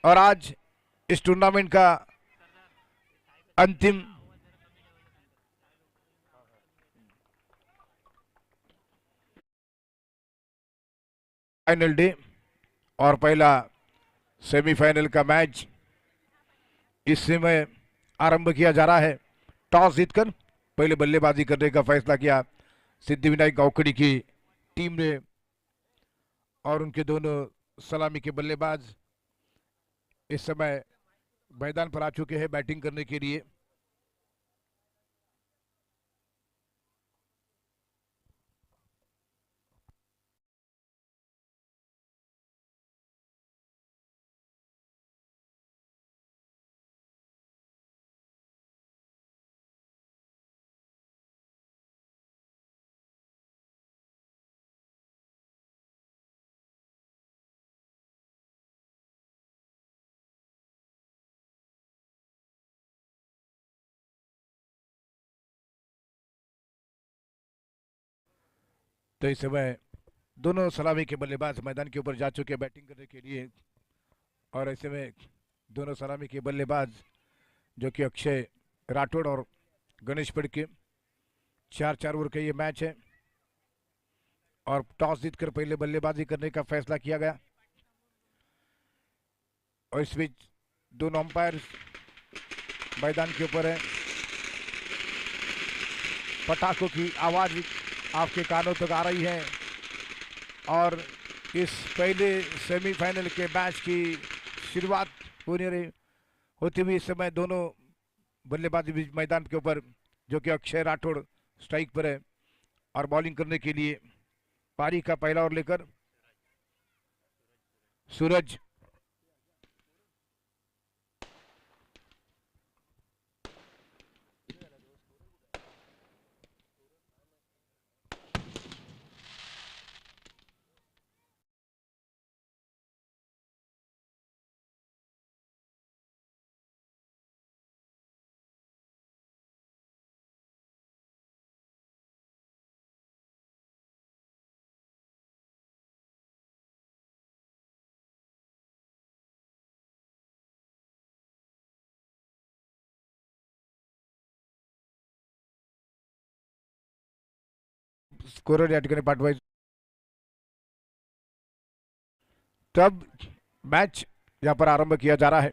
और आज इस टूर्नामेंट का अंतिम फाइनल डे और पहला सेमीफाइनल का मैच इस समय आरंभ किया जा रहा है। टॉस जीतकर पहले बल्लेबाजी करने का फैसला किया सिद्धिविनायक गावखड़ी की टीम ने और उनके दोनों सलामी के बल्लेबाज इस समय मैदान पर आ चुके हैं बैटिंग करने के लिए। तो इस समय दोनों सलामी के बल्लेबाज मैदान के ऊपर जा चुके हैं बैटिंग करने के लिए और ऐसे में दोनों सलामी के बल्लेबाज जो कि अक्षय राठौड़ और गणेश फड़के 4-4 ओवर का ये मैच है और टॉस जीतकर पहले बल्लेबाजी करने का फैसला किया गया और इस बीच दोनों अंपायर मैदान के ऊपर है। पटाखों की आवाज आपके कानों तक आ रही है और इस पहले सेमीफाइनल के मैच की शुरुआत होती हुई इस समय दोनों बल्लेबाजी मैदान के ऊपर जो कि अक्षय राठौड़ स्ट्राइक पर है और बॉलिंग करने के लिए पारी का पहला ओवर लेकर सूरज स्कोरर या ठिकाणी पाठवायचं। तब मैच यहाँ पर आरंभ किया जा रहा है।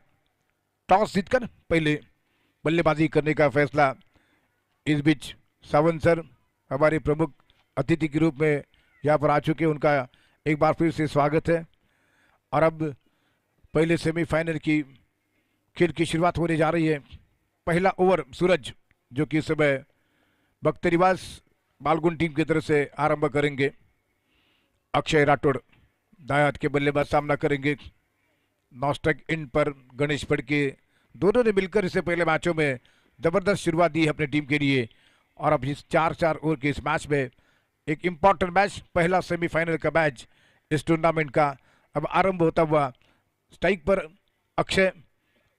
टॉस जीतकर पहले बल्लेबाजी करने का फैसला इस बीच सावंत सर हमारे प्रमुख अतिथि के रूप में यहाँ पर आ चुके हैं, उनका एक बार फिर से स्वागत है। और अब पहले सेमीफाइनल की खेल की शुरुआत होने जा रही है। पहला ओवर सूरज जो कि इस समय बख्तरीवास बालगुन टीम की तरफ से आरंभ करेंगे। अक्षय राठौड़ दाएं हाथ के बल्लेबाज सामना करेंगे। नॉस्टक इन पर गणेश फड़के दोनों ने मिलकर इससे पहले मैचों में जबरदस्त शुरुआत दी है अपनी टीम के लिए और अब इस 4-4 ओवर के इस मैच में एक इंपॉर्टेंट मैच, पहला सेमीफाइनल का मैच इस टूर्नामेंट का अब आरंभ होता हुआ। स्ट्राइक पर अक्षय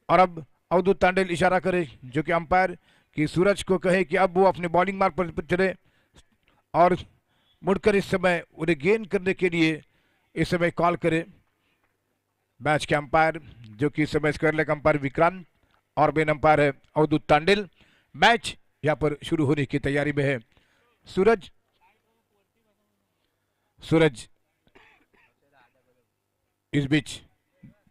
और अब अवधूत तांडेल इशारा करे जो कि अंपायर कि सूरज को कहे कि अब वो अपने बॉलिंग मार्ग पर चले और मुड़कर इस समय उन्हें गेन करने के लिए इस समय कॉल करे। मैच के अंपायर जो कि इस समय स्क्वायर लेग अंपायर विक्रांत और मेन अंपायर है अवधूत तांडेल। मैच यहाँ पर शुरू होने की तैयारी में है। सूरज इस बीच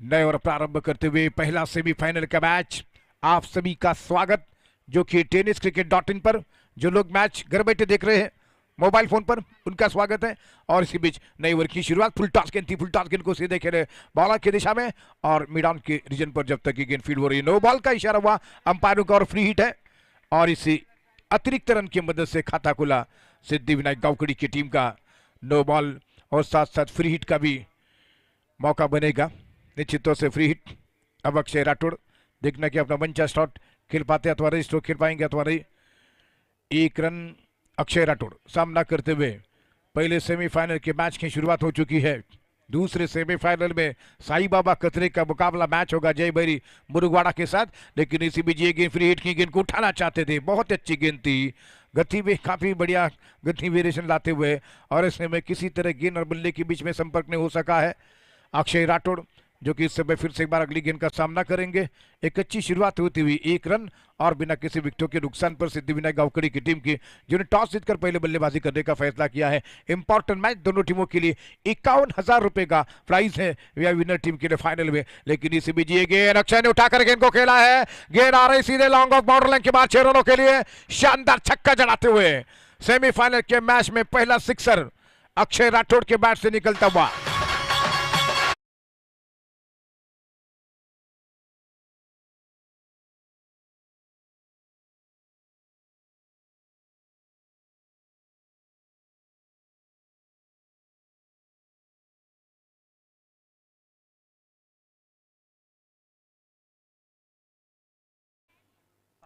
नए ओवर प्रारंभ करते हुए पहला सेमीफाइनल का मैच आप सभी का स्वागत जो कि tenniscricket.in पर जो लोग मैच घर बैठे देख रहे हैं मोबाइल फोन पर उनका स्वागत है। और इसी बीच नई ओवर की शुरुआत फुल टॉस गेंद थी, फुल टॉस गेंद को सीधे खेले बॉलर की दिशा में और मिड ऑन के रीजन पर जब तक की गेंद फील्ड हो रही है। नो बॉल का इशारा हुआ अंपायरों का और फ्री हिट है और इसी अतिरिक्त रन की मदद से खाता खुला सिद्धिविनायक गावखड़ी की टीम का। नो बॉल और साथ साथ फ्री हिट का भी मौका बनेगा निश्चित तौर से। फ्री हिट अब अक्षय राठौड़ देखना कि अपना मंचा शॉट खेल पाते अथवा रही स्ट्रोक खेल पाएंगे अथवा नहीं। एक रन अक्षय राठौड़ सामना करते हुए पहले सेमीफाइनल के मैच की शुरुआत हो चुकी है। दूसरे सेमीफाइनल में साई बाबा कतरे का मुकाबला मैच होगा जय भैरी मुरुगवाड़ा के साथ, लेकिन इसी बीच ये गेंद फ्री हिट की गेंद को उठाना चाहते थे, बहुत अच्छी गेंद थी, गति में काफी बढ़िया गति वेरिएशन लाते हुए और इसमें किसी तरह गेंद और बल्ले के बीच में संपर्क नहीं हो सका है। अक्षय राठौड़ जो कि इस समय फिर से एक बार अगली गेंद का सामना करेंगे। एक अच्छी शुरुआत होती हुई 1 रन और बिना किसी विकेटों के नुकसान पर सिद्धिविनायक गावकड़ी की टीम की, जिन्होंने टॉस जीतकर पहले बल्लेबाजी करने का फैसला किया है। इंपॉर्टेंट मैच दोनों टीमों के लिए 51,000 रुपए का प्राइज है विनर टीम के लिए फाइनल में। लेकिन इसी बीच ये गेंद अक्षय ने उठाकर गेंद को खेला है, गेंद आ रही सीधे लॉन्ग ऑफ बाउंड्री लाइन के बाद 6 रनों के लिए शानदार छक्का जड़ाते हुए सेमीफाइनल के मैच में पहला सिक्सर अक्षय राठौड़ के बैट से निकलता हुआ।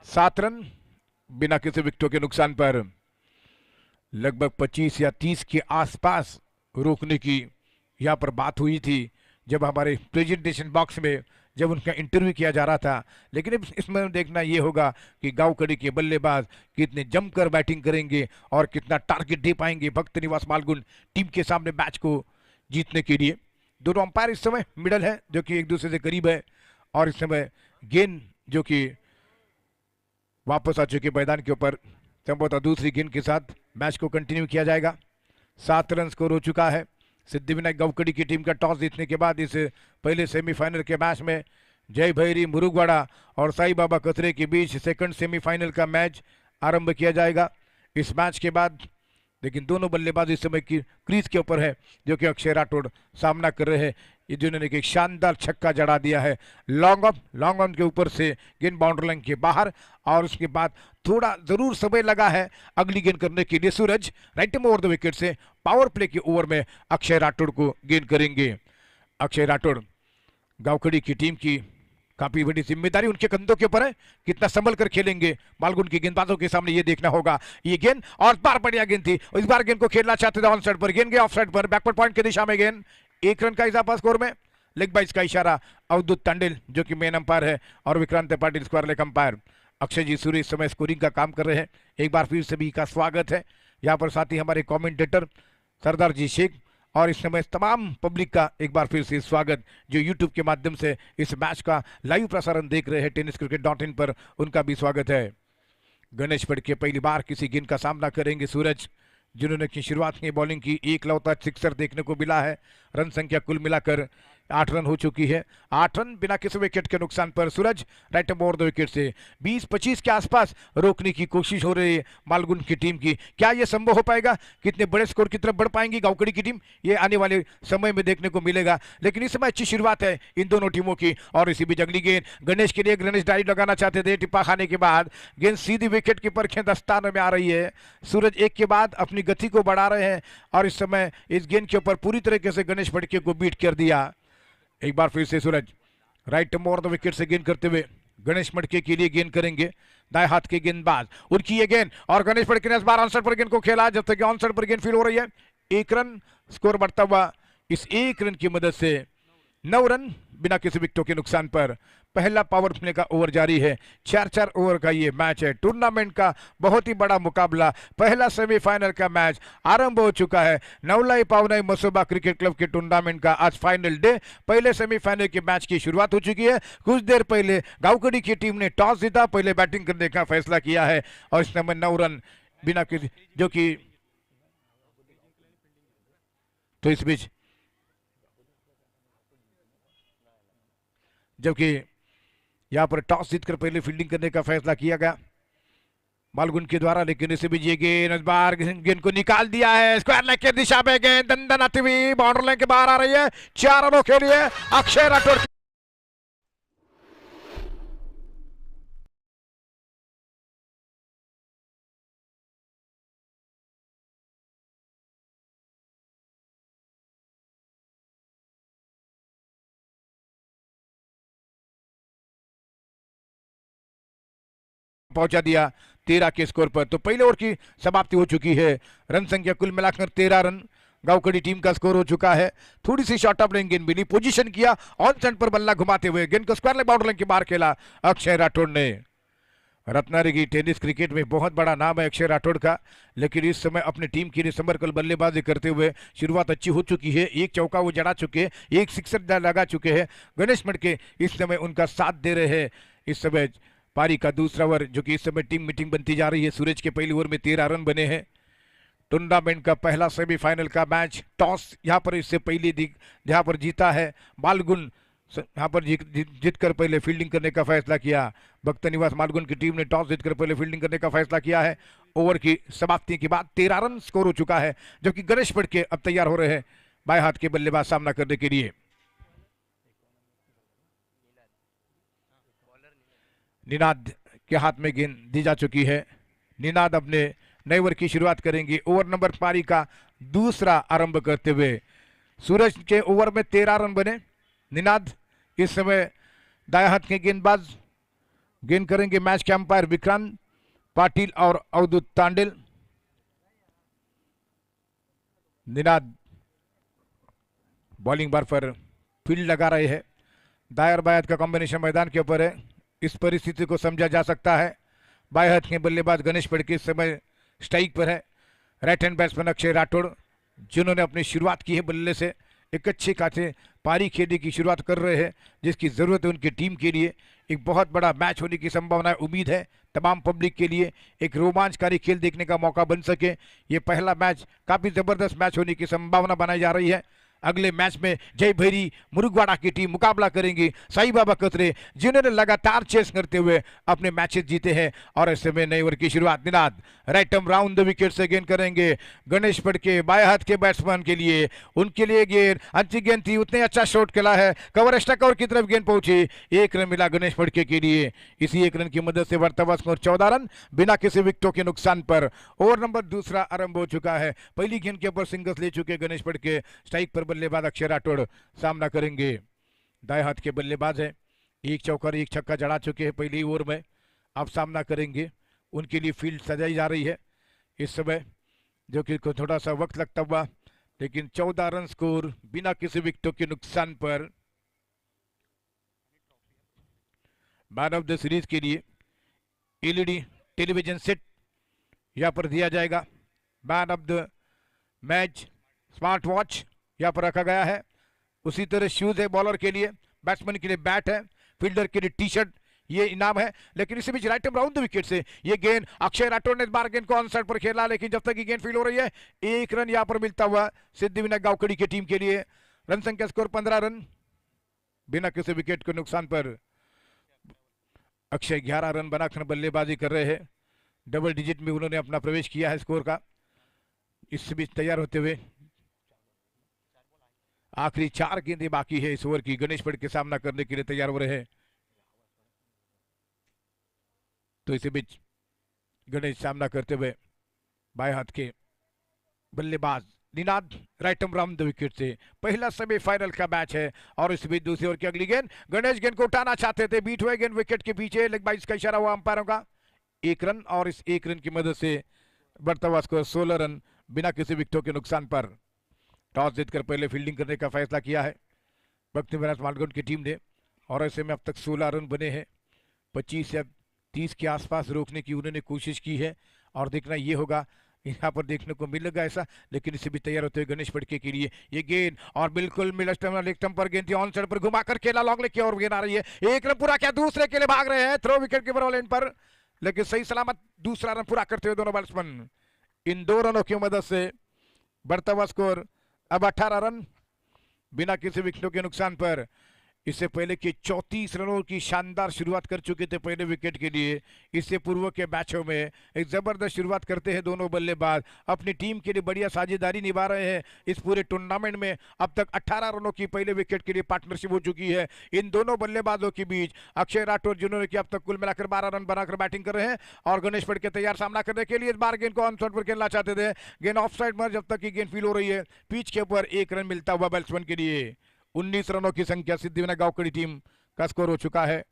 सात रन बिना किसी विकेटों के नुकसान पर लगभग 25 या 30 के आसपास रोकने की यहां पर बात हुई थी जब हमारे प्रेजेंटेशन बॉक्स में जब उनका इंटरव्यू किया जा रहा था। लेकिन इसमें देखना यह होगा कि गावकड़ी के बल्लेबाज कितने जमकर बैटिंग करेंगे और कितना टारगेट दे पाएंगे भक्त निवास मालगुन टीम के सामने मैच को जीतने के लिए। दोनों अंपायर इस समय मिडल है जो कि एक दूसरे से करीब है और इस समय गेंद जो कि वापस आ चुके मैदान के ऊपर, संभवतः दूसरी गेंद के साथ मैच को कंटिन्यू किया जाएगा। 7 रन स्कोर हो चुका है। सिद्धिविनायक गावकड़ी की टीम का टॉस जीतने के बाद इस पहले सेमीफाइनल के मैच में जय भैरी मुरुगवाड़ा और साई बाबा कतरे के बीच सेकंड सेमीफाइनल का मैच आरंभ किया जाएगा। इस मैच के बाद लेकिन दोनों बल्लेबाज इस समय की क्रीज के ऊपर है जो कि अक्षय राठौड़ सामना कर रहे हैं। ये जिन्होंने एक शानदार छक्का जड़ा दिया है लॉन्ग ऑन के ऊपर से गेंद बाउंड्री लाइन के बाहर, और उसके बाद थोड़ा जरूर समय लगा है अगली गेंद करने के लिए। सूरज राइट में ओवर द विकेट से पावर प्ले के ओवर में अक्षय राठौड़ को गेंद करेंगे। अक्षय राठौड़ गावकड़ी की टीम की काफी बड़ी जिम्मेदारी उनके कंधों के ऊपर है, कितना संभल कर खेलेंगे मालगुन की गेंदबाजों के सामने ये देखना होगा। ये गेंद और बार बढ़िया गेंद थी, इस बार गेंद को खेलना चाहते थे ऑन साइड पर, गेंद गया ऑफ साइड पर, बैकवर्ड पॉइंट की दिशा में गेंद। 1 रन का इजाफा स्कोर में। लेग बाइज का इशारा अवधूत तांडेल जो कि मेन अंपायर है और Vikrant Patil square leg umpire. Akshay ji Surya इस समय स्कोरिंग का काम कर रहे हैं। एक बार फिर सभी का स्वागत है यहाँ पर, साथ ही हमारे कमेंटेटर सरदार जी शेख और इस समय तमाम पब्लिक का एक बार फिर से स्वागत जो यूट्यूब के माध्यम से इस मैच का लाइव प्रसारण देख रहे हैं tenniscricket.in पर, उनका भी स्वागत है। गणेश फड़के पहली बार किसी गेंद का सामना करेंगे सूरज, जिन्होंने की शुरुआत की बॉलिंग की एकलौता सिक्सर देखने को मिला है। रन संख्या कुल मिलाकर 8 रन हो चुकी है। 8 रन बिना किसी विकेट के नुकसान पर सूरज राइट ओवर द विकेट से 20-25 के आसपास रोकने की कोशिश हो रही है मालगुन की टीम की। क्या यह संभव हो पाएगा? कितने बड़े स्कोर की तरफ बढ़ पाएंगी गावकड़ी की टीम, ये आने वाले समय में देखने को मिलेगा। लेकिन इस समय अच्छी शुरुआत है इन दोनों टीमों की। और इसी बीच अगली गेंद गणेश के लिए, गणेश डायरेक्ट लगाना चाहते थे, टिप्पा खाने के बाद गेंद सीधी विकेट की परखें दस्ताने में आ रही है। सूरज एक के बाद अपनी गति को बढ़ा रहे हैं और इस समय इस गेंद के ऊपर पूरी तरीके से गणेश फड़के को बीट कर दिया। एक बार फिर से सूरज राइट ओवर द विकेट से गेंद करते हुए गणेश मटके के लिए गेंद करेंगे। दाएं हाथ के गेंदबाज, उनकी ये गेंद और गणेश फड़के ने इस बार ऑनसाइड पर गेंद को खेला, जब तक ऑनसाइड पर गेंद फील हो रही है। 1 रन स्कोर बढ़ता हुआ इस 1 रन की मदद से 9 रन बिना किसी विकेटों के नुकसान पर पहला पावर प्ले का ओवर जारी है। 4-4 ओवर का ये मैच है। टूर्नामेंट का बहुत ही बड़ा मुकाबला, पहला सेमीफाइनल का मैच आरंभ हो चुका है। नवलाई पावनाई मसोबा क्रिकेट क्लब के टूर्नामेंट का आज फाइनल डे, पहले सेमीफाइनल के मैच की शुरुआत हो चुकी है। कुछ देर पहले गावकड़ी की टीम ने टॉस जीता, पहले बैटिंग करने का फैसला किया है और इस समय 9 रन बिना किसी, जो कि तो इस बीच जबकि यहां पर टॉस जीतकर पहले फील्डिंग करने का फैसला किया गया मालगुन के द्वारा। लेकिन इसी बीच ये गेंद इस बार गेंद को निकाल दिया है, स्क्वायर लेग की दिशा में गेंद दंदन आती हुई बाउंड्री लाइन के बाहर आ रही है। 4 रनों के लिए अक्षय राठौड़ पहुंचा दिया 13 के स्कोर पर। तो पहले ओवर की समाप्ति हो चुकी है। रन संख्या कुल मिलाकर 13 रन गावकड़ी टीम का स्कोर हो चुका है। थोड़ी सी शॉर्ट ऑफ लाइन गेंद मिली, पोजीशन किया ऑन सेंटर पर बल्ला घुमाते हुए गेंद को स्क्वायर लेग बाउंड्री लाइन के बाहर खेला अक्षय राठौड़ ने। रत्नागिरी टेनिस क्रिकेट में बहुत बड़ा नाम है अक्षय राठौड़ का, लेकिन इस समय अपनी टीम के लिए समरकल बल्लेबाजी करते हुए शुरुआत अच्छी हो चुकी है। एक चौका वो जड़ा चुके हैं, एक सिक्सर लगा चुके हैं। गणेश मटके इस समय उनका साथ दे रहे हैं। इस समय पारी का दूसरा ओवर, जो कि इस समय टीम मीटिंग बनती जा रही है। सूरज के पहले ओवर में 13 रन बने हैं। टूर्नामेंट का पहला सेमीफाइनल का मैच टॉस यहाँ पर इससे पहले जहाँ पर जीता है मालगुन, यहाँ पर जीतकर पहले फील्डिंग करने का फैसला किया। भक्त निवास मालगुन की टीम ने टॉस जीतकर पहले फील्डिंग करने का फैसला किया है। ओवर की समाप्ति के बाद 13 रन स्कोर हो चुका है, जबकि गणेश पटके अब तैयार हो रहे हैं बाएं हाथ के बल्लेबाज सामना करने के लिए। निनाद के हाथ में गेंद दी जा चुकी है। निनाद अपने नए ओवर की शुरुआत करेंगे। ओवर नंबर पारी का दूसरा आरंभ करते हुए सूरज के ओवर में 13 रन बने। निनाद इस समय दाएं हाथ के गेंदबाज, गेंद करेंगे मैच के अंपायर विक्रांत पाटिल और अवधूत तांडेल। निनाद बॉलिंग बार पर फील्ड लगा रहे हैं। दाएं और बाएं हाथ का कॉम्बिनेशन मैदान के ऊपर है। इस परिस्थिति को समझा जा सकता है। बाएं हाथ के बल्लेबाज गणेश पटके इस समय स्ट्राइक पर है। Right hand batsman Akshay Rathore, जिन्होंने अपनी शुरुआत की है बल्ले से, एक अच्छे खासे पारी खेलने की शुरुआत कर रहे हैं, जिसकी ज़रूरत है उनकी टीम के लिए। एक बहुत बड़ा मैच होने की संभावना उम्मीद है तमाम पब्लिक के लिए। एक रोमांचकारी खेल देखने का मौका बन सके। ये पहला मैच काफ़ी ज़बरदस्त मैच होने की संभावना बनाई जा रही है। अगले मैच में जय भैरी मुरुगवाड़ा की टीम मुकाबला करेंगी साई बाबा कतरे, जिन्होंने लगातार चेस करते हुए अपने मैचेस जीते हैं। और ऐसे में नए ओवर की शुरुआत Ninad right arm round the wicket से गेंद करेंगे गणेश पटके बाएं हाथ के बैट्समैन के लिए। उनके लिए गेंद अच्छी गेंद थी, उतने अच्छा शॉट खेला है, कवर एक्स्ट्रा कवर की तरफ गेंद पहुंची। एक रन मिला गणेश पटके के लिए। इसी एक रन की मदद से वर्तमान स्कोर 14 रन बिना किसी विकेटों के नुकसान पर। ओवर नंबर दूसरा आरंभ हो चुका है। पहली गेंद के ऊपर सिंगल्स ले चुके गणेश पटके। स्ट्राइक पर बल्लेबाज अक्षय राठौड़ सामना करेंगे। दाएं हाथ के बल्लेबाज हैं, एक चौका एक छक्का जड़ा चुके हैं पहली ओवर में। अब सामना करेंगे, उनके लिए फील्ड सजाई जा रही है इस समय, जो कि थोड़ा सा वक्त लगता हुआ, लेकिन 14 रन स्कोर बिना किसी विकेटों के नुकसान पर। मैन ऑफ द सीरीज के लिए एलईडी टेलीविजन सेट यहां पर दिया जाएगा। Man of the match smart watch यहाँ पर रखा गया है। उसी तरह शूज है बॉलर के लिए, बैट्समैन के लिए बैट है, फील्डर के लिए टी शर्ट, ये इनाम है। लेकिन इसी बीच राइट राउंड द विकेट से ये गेंद अक्षय राठौड़ ने इस बार गेंद को ऑन साइड पर खेला, लेकिन जब तक ये गेंद फील्ड हो रही है एक रन यहाँ पर मिलता हुआ सिद्धिविनायक गावकड़ी की टीम के लिए। रन संख्या स्कोर 15 रन बिना किसी विकेट के नुकसान पर। अक्षय 11 रन बनाकर बल्लेबाजी कर रहे हैं। डबल डिजिट में उन्होंने अपना प्रवेश किया है स्कोर का। इस बीच तैयार होते हुए आखिरी 4 गेंदें बाकी है इस ओवर की। गणेश पटके के सामना करने के लिए तैयार हो रहे हैं। तो इसी बीच गणेश सामना करते हुए बाएं हाथ के बल्लेबाज Ninad right arm round the wicket से। पहला सेमीफाइनल का मैच है और इस बीच दूसरी ओवर की अगली गेंद गणेश गेंद को उठाना चाहते थे, बीट हुए गेंद विकेट के पीछे, लेग बाइस का इशारा हुआ अंपायरों का। 1 रन और इस 1 रन की मदद से बढ़ता हुआ स्कोर 16 रन बिना किसी विकेटों के नुकसान पर। टॉस जीतकर पहले फील्डिंग करने का फैसला किया है भक्त निवास मालगुन की टीम ने, और ऐसे में अब तक 16 रन बने हैं। 25 या 30 के आसपास रोकने की उन्होंने कोशिश की है, और देखना ये होगा यहाँ पर देखने को मिलेगा ऐसा। लेकिन इसे भी तैयार होते हुए गणेश पटके के लिए ये गेंद, और बिल्कुल लेग स्टंप पर गेंद थी, ऑन साइड पर घुमा कर खेला लॉन्ग लेग की और गेंद आ रही है। एक रन पूरा क्या, दूसरे के लिए भाग रहे हैं थ्रो विकेट कीपर वाले इन पर, लेकिन सही सलामत दूसरा रन पूरा करते हुए दोनों बैट्समैन। इन 2 रनों की मदद से बढ़ता हुआ स्कोर अब 18 रन बिना किसी विकेटों के नुकसान पर। इससे पहले के 34 रनों की शानदार शुरुआत कर चुके थे पहले विकेट के लिए। इससे पूर्व के मैचों में एक जबरदस्त शुरुआत करते हैं दोनों बल्लेबाज, अपनी टीम के लिए बढ़िया साझेदारी निभा रहे हैं। इस पूरे टूर्नामेंट में अब तक 18 रनों की पहले विकेट के लिए पार्टनरशिप हो चुकी है इन दोनों बल्लेबाजों के बीच। अक्षय राठौड़ जिन्होंने कि अब तक कुल मिलाकर 12 रन बनाकर बैटिंग कर रहे हैं, और गणेश पटके तैयार सामना करने के लिए। इस बार गेंद को ऑन साइड पर खेलना चाहते थे, गेंद ऑफ साइड पर जब तक की गेंद फील हो रही है। पिच के ऊपर 1 रन मिलता हुआ बैट्समैन के लिए। 19 रनों की संख्या सिद्धिविनायक गावकड़ी टीम का स्कोर हो चुका है।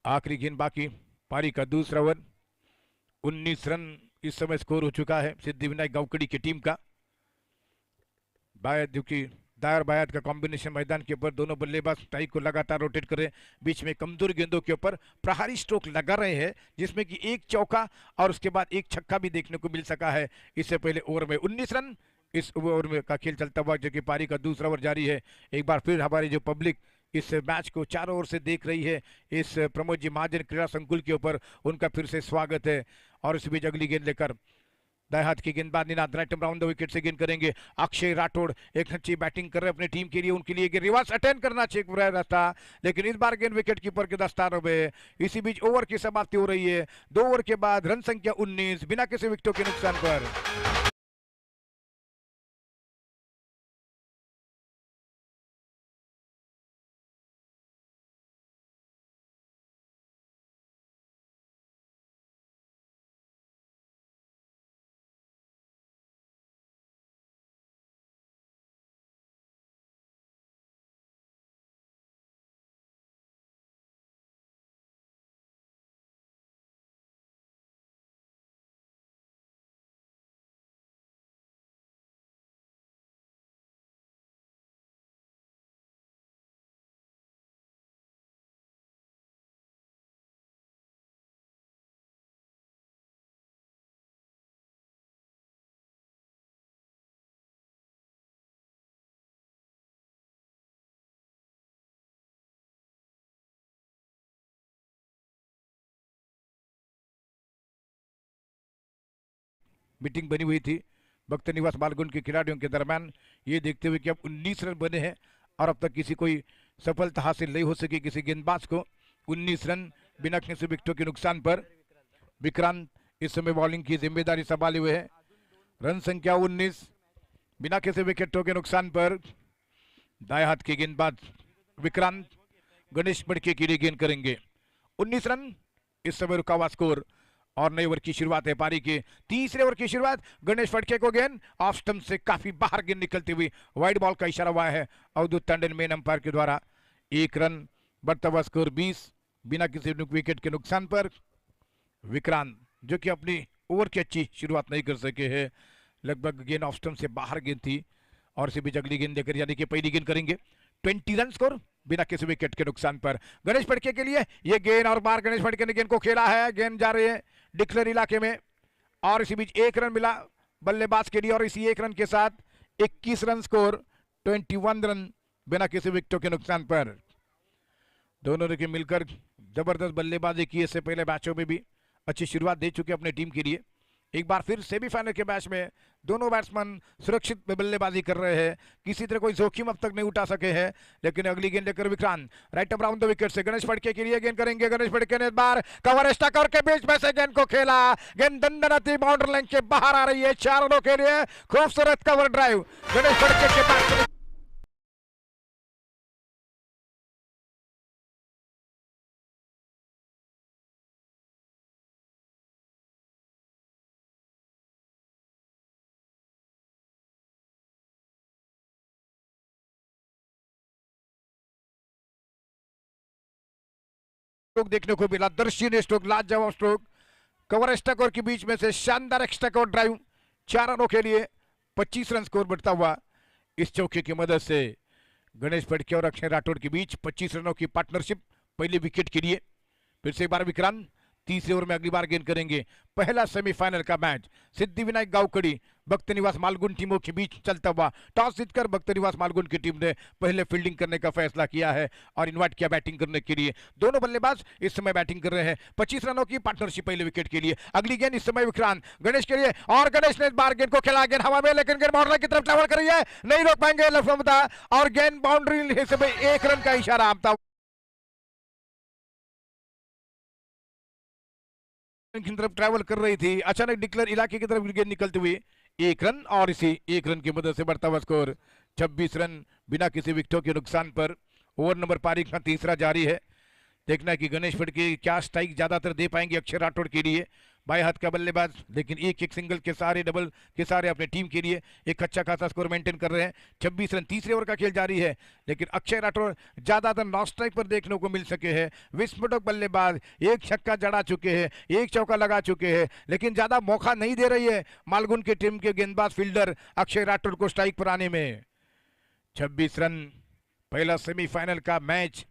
आखिरी गेंद बाकी पारी का दूसरा ओवर। 19 रन इस समय स्कोर हो चुका है सिद्धिविनायक गावकड़ी की टीम का। जो कि दाएं और बाएं हाथ का कॉम्बिनेशन मैदान के ऊपर, दोनों बल्लेबाज स्ट्राइक को लगातार रोटेट कर रहे हैं, बीच में कमजोर गेंदों के ऊपर प्रहारी स्ट्रोक लगा रहे हैं, जिसमें कि एक चौका और उसके बाद एक छक्का भी देखने को मिल सका है। इससे पहले ओवर में 19 रन इस ओवर में का खेल चलता हुआ, जो कि पारी का दूसरा ओवर जारी है। एक बार फिर हमारी जो पब्लिक इस मैच को चारों ओर से देख रही है, इस प्रमोद जी महाजन क्रीड़ा संकुल के ऊपर उनका फिर से स्वागत है। और इस बीच अगली गेंद लेकर दाएं हाथ की गेंदबाज Ninad right round the wicket से गेंद करेंगे। अक्षय राठौड़ एक अच्छी बैटिंग कर रहे हैं अपनी टीम के लिए, उनके लिए रिवर्स अटेंड करना चाहिए रास्ता, लेकिन इस बार गेंद विकेट कीपर के दस्तानों में। इसी बीच ओवर की समाप्ति हो रही है। 2 ओवर के बाद रन संख्या 19 बिना किसी विकेटों के नुकसान पर। मीटिंग बनी हुई थी भक्त निवास मालगुंड के खिलाड़ियों के दरमियान, ये देखते हुए कि अब 19 रन बने हैं और अब तक किसी कोई सफलता हासिल नहीं हो सकी किसी गेंदबाज को। 19 रन बिना किसी विकेटों के नुकसान पर। विक्रांत इस समय बॉलिंग की जिम्मेदारी संभाले हुए है। रन संख्या 19 बिना किसी विकेटों के नुकसान पर। दाएं हाथ के गेंदबाज विक्रांत गणेश मड़के के लिए गेंद करेंगे। 19 रन इस समय रुका हुआ स्कोर और नए ओवर की शुरुआत है पारी के तीसरे ओवर की शुरुआत। गणेश फटके को गेंद ऑफ स्टंप से काफी बाहर गेंद निकलती हुई वाइड बॉल का इशारा हुआ है अवधूत टंडन मेन अंपायर के द्वारा। 1 रन बढ़ता हुआ स्कोर 20 बिना किसी विकेट के नुकसान पर। विक्रांत जो कि अपनी ओवर की अच्छी शुरुआत नहीं कर सके हैं, लगभग गेंद ऑफ स्टंप से बाहर गेंद थी और इसी बीच अगली गेंद देकर यानी कि पहली गेंद करेंगे। 20 रन स्कोर बिना किसी विकेट के नुकसान पर गणेश फटके के लिए ये गेंद और बार गणेश फटके ने गेंद को खेला है। गेंद जा रही है डिक्लेयर इलाके में और इसी बीच 1 रन मिला बल्लेबाज के लिए और इसी 1 रन के साथ 21 रन स्कोर, 21 रन बिना किसी विकेटों के नुकसान पर। दोनों ने मिलकर जबरदस्त बल्लेबाजी की, इससे पहले मैचों में भी अच्छी शुरुआत दे चुके अपनी टीम के लिए। एक बार फिर सेमीफाइनल के मैच में दोनों बैट्समैन सुरक्षित बल्लेबाजी कर रहे हैं, किसी तरह कोई जोखिम अब तक नहीं उठा सके हैं। लेकिन अगली गेंद लेकर Vikrant right up round the wicket से गणेश फटके के लिए गेंद करेंगे। गणेश फटके ने इस बार कवर स्टकर के बीच में से गेंद को खेला, गेंद दंडनाती बाउंड्री लाइन के बाहर आ रही है 4 रनों के लिए। खूबसूरत कवर ड्राइव गणेश फटके के पास। स्ट्रोक देखने को मिला, दर्शनीय स्ट्रोक, लाजवाब स्ट्रोक, कवर स्टकर के बीच में से शानदार एक्स्ट्रा ड्राइव 4 रनों के लिए 25 रन स्कोर बढ़ता हुआ। इस चौके की मदद से गणेश फटके और अक्षय राठौड़ के बीच 25 रनों की पार्टनरशिप पहले विकेट के लिए। फिर से एक बार विक्रांत तीसरे ओवर में अगली बार गेंद करेंगे। पहला सेमीफाइनल का मैच सिद्धिविनायक गांवकड़ी भक्त निवास मालगुंड टीमों के बीच चलता हुआ। टॉस जीतकर भक्त निवास मालगुंड की टीम ने पहले फील्डिंग करने का फैसला किया है और इन्वाइट किया बैटिंग करने के लिए। दोनों बल्लेबाज इस समय बैटिंग कर रहे हैं। 25 रनों की पार्टनरशिप पहले विकेट के लिए। अगली गेंद इस समय विक्रांत गणेश के लिए और गणेश ने इस बार गेंद को खेला, गेंद हवा में लेकिन गेंद बाउंड्री की तरफ ट्रैवल कर रही है, नहीं रोक पाएंगे लफमता और गेंद बाउंड्री से 1 रन का इशारा आता की तरफ ट्रैवल कर रही थी। अचानक डिक्लेयर इलाके की तरफ गेंद निकलती हुई 1 रन और इसी 1 रन की मदद से बढ़ता हुआ स्कोर 26 रन बिना किसी विकेटों के नुकसान पर। ओवर नंबर पारी का तीसरा जारी है। देखना है कि गणेश फटके क्या स्ट्राइक ज्यादातर दे पाएंगे अक्षय राठौड़ के लिए, बाएं हाथ का बल्लेबाज, लेकिन एक सिंगल के सारे डबल के सारे अपने टीम के लिए एक अच्छा खासा स्कोर मेंटेन कर रहे हैं। 26 रन, तीसरे ओवर का खेल जारी है, लेकिन अक्षय राठौड़ ज्यादातर नॉन स्ट्राइक पर देखने को मिल सके हैं। विस्फोटक बल्लेबाज, एक छक्का जड़ा चुके हैं, एक चौका लगा चुके हैं, लेकिन ज्यादा मौका नहीं दे रही है मालगुन की टीम के गेंदबाज फील्डर अक्षय राठौड़ को स्ट्राइक पर आने में। 26 रन। पहला सेमीफाइनल का मैच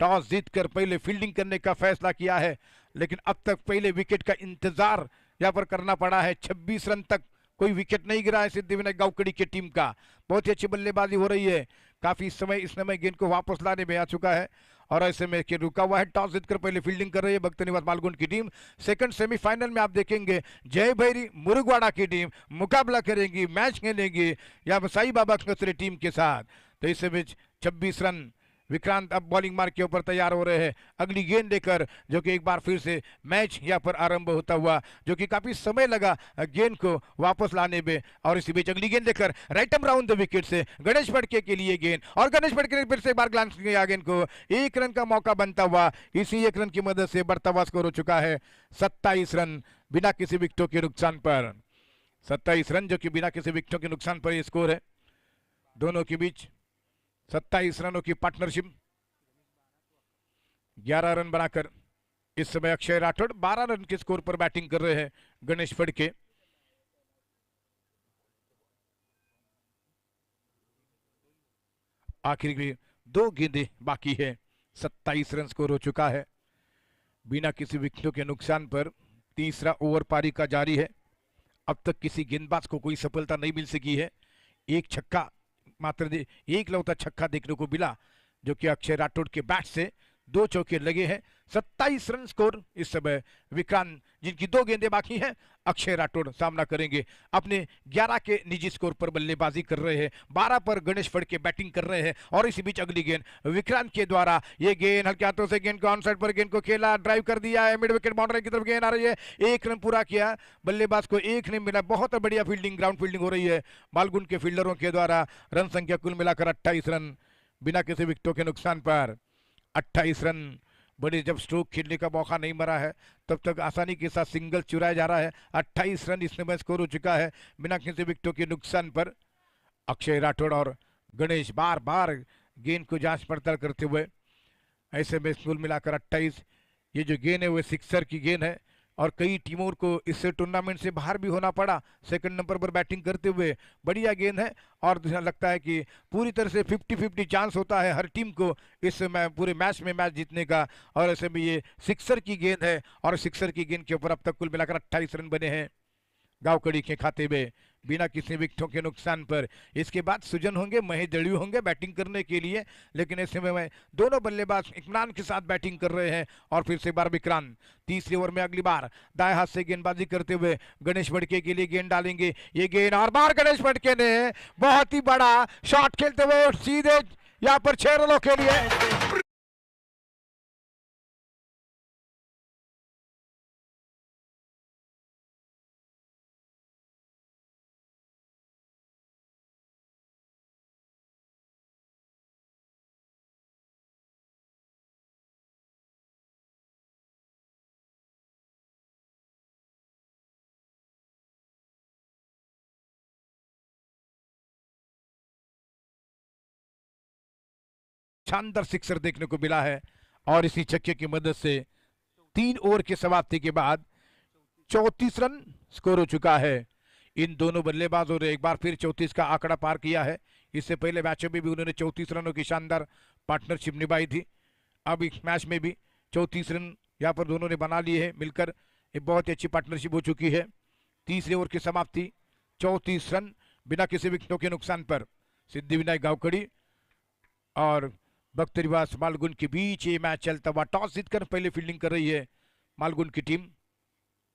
टॉस जीतकर पहले फील्डिंग करने का फैसला किया है, लेकिन अब तक पहले विकेट का इंतजार यहां पर करना पड़ा है। 26 रन तक कोई विकेट नहीं गिरा है सिद्धिविनायक गावकड़ी की टीम का। बहुत ही अच्छी बल्लेबाजी हो रही है। काफी समय इस समय गेंद को वापस लाने में आ चुका है और ऐसे में कि रुका हुआ है। टॉस जीतकर पहले फील्डिंग कर रही है भक्त निवास मालगुंड की टीम। सेकंड सेमीफाइनल में आप देखेंगे जय भैरी मुरुगवाड़ा की टीम मुकाबला करेंगी, मैच खेलेंगी या साई बाबा खसरे टीम के साथ। तो इस बीच 26 रन विक्रांत अब बॉलिंग मार्क के ऊपर तैयार हो रहे हैं अगली गेंद लेकर, जो कि एक बार फिर से मैच यहाँ पर आरंभ होता हुआ, जो कि काफी समय लगा गेंद को वापस लाने में। और इसी बीच अगली गेंद लेकर right arm round the wicket से गणेश फड़के के लिए गेंद, और गणेश फड़के ने फिर से एक बार ग्लांस किया गेंद को। 1 रन का मौका बनता हुआ, इसी 1 रन की मदद से बढ़ता हुआ स्कोर हो चुका है 27 रन बिना किसी विकेटों के नुकसान पर। 27 रन जो कि बिना किसी विकेटों के नुकसान पर यह स्कोर है। दोनों के बीच 27 रनों की पार्टनरशिप। 11 रन बनाकर इस समय अक्षय राठौड़ 12 रन के स्कोर पर बैटिंग कर रहे हैं गणेश फड़के। आखिर भी 2 गेंदें बाकी है। 27 रन स्कोर हो चुका है बिना किसी विकेटों के नुकसान पर। तीसरा ओवर पारी का जारी है। अब तक किसी गेंदबाज को कोई सफलता नहीं मिल सकी है। एक छक्का मात्र, एक लौता छक्का देखने को मिला, जो कि अक्षय राठौड़ के बैट से 2 चौके लगे हैं। 27 रन स्कोर इस समय विक्रांत, जिनकी 2 गेंदें बाकी हैं, अक्षय राठौड़ सामना करेंगे। अपने 11 के निजी स्कोर पर बल्लेबाजी कर रहे हैं, 12 पर गणेश फड़के बैटिंग कर रहे हैं। और इसी बीच अगली गेंद विक्रांत के द्वारा, ये गेंद हल्के हाथों से गेंद को ऑन साइड पर गेंद को खेला, ड्राइव कर दिया है, मिड विकेट बाउंड्री की तरफ गेंद आ रही है। 1 रन पूरा किया, बल्लेबाज को 1 नहीं मिला। बहुत बढ़िया फील्डिंग, ग्राउंड फील्डिंग हो रही है मालगुंड के फील्डरों के द्वारा। रन संख्या कुल मिलाकर 28 रन बिना किसी विकेटों के नुकसान पर। 28 रन। बड़े जब स्ट्रोक खेलने का मौका नहीं मरा है तब तक आसानी के साथ सिंगल चुराया जा रहा है। 28 रन इस समय स्कोर हो चुका है बिना किसी विकेटों के नुकसान पर। अक्षय राठौड़ और गणेश बार बार गेंद को जांच पड़ताल करते हुए, ऐसे में कुल मिलाकर 28। ये जो गेंद है वो सिक्सर की गेंद है और कई टीमों को इससे टूर्नामेंट से बाहर भी होना पड़ा सेकंड नंबर पर बैटिंग करते हुए। बढ़िया गेंद है और लगता है कि पूरी तरह से 50-50 चांस होता है हर टीम को इस पूरे मैच में मैच जीतने का। और ऐसे में ये सिक्सर की गेंद है और सिक्सर की गेंद के ऊपर अब तक कुल मिलाकर 28 रन बने हैं गावकड़ी के खाते में बिना किसी विकेटों के नुकसान पर। इसके बाद सुजन होंगे, महेश दड़ियू होंगे बैटिंग करने के लिए, लेकिन ऐसे में दोनों बल्लेबाज इत्मीनान के साथ बैटिंग कर रहे हैं। और फिर से बार विक्रांत तीसरे ओवर में अगली बार दाएं हाथ से गेंदबाजी करते हुए गणेश फड़के के लिए गेंद डालेंगे। ये गेंद और बार गणेश फड़के ने बहुत ही बड़ा शॉट खेलते हुए सीधे यहाँ पर 6 रनों के लिए शानदार सिक्सर देखने को मिला है। और इसी छक्के की मदद से 3 ओवर की समाप्ति के बाद 34 रन स्कोर हो चुका है। इन दोनों बल्लेबाजों ने एक बार फिर 34 का आंकड़ा पार किया है। इससे पहले मैचों में भी उन्होंने 34 रनों की शानदार पार्टनरशिप निभाई थी। अब इस मैच में भी 34 रन यहाँ पर दोनों ने बना लिए हैं मिलकर। एक बहुत ही अच्छी पार्टनरशिप हो चुकी है। तीसरे ओवर की समाप्ति 34 रन बिना किसी विकेटों के नुकसान पर। सिद्धिविनायक गावकड़ी और भक्त निवास मालगुंड के बीच ये मैच चलता हुआ। टॉस जीतकर पहले फील्डिंग कर रही है मालगुंड की टीम।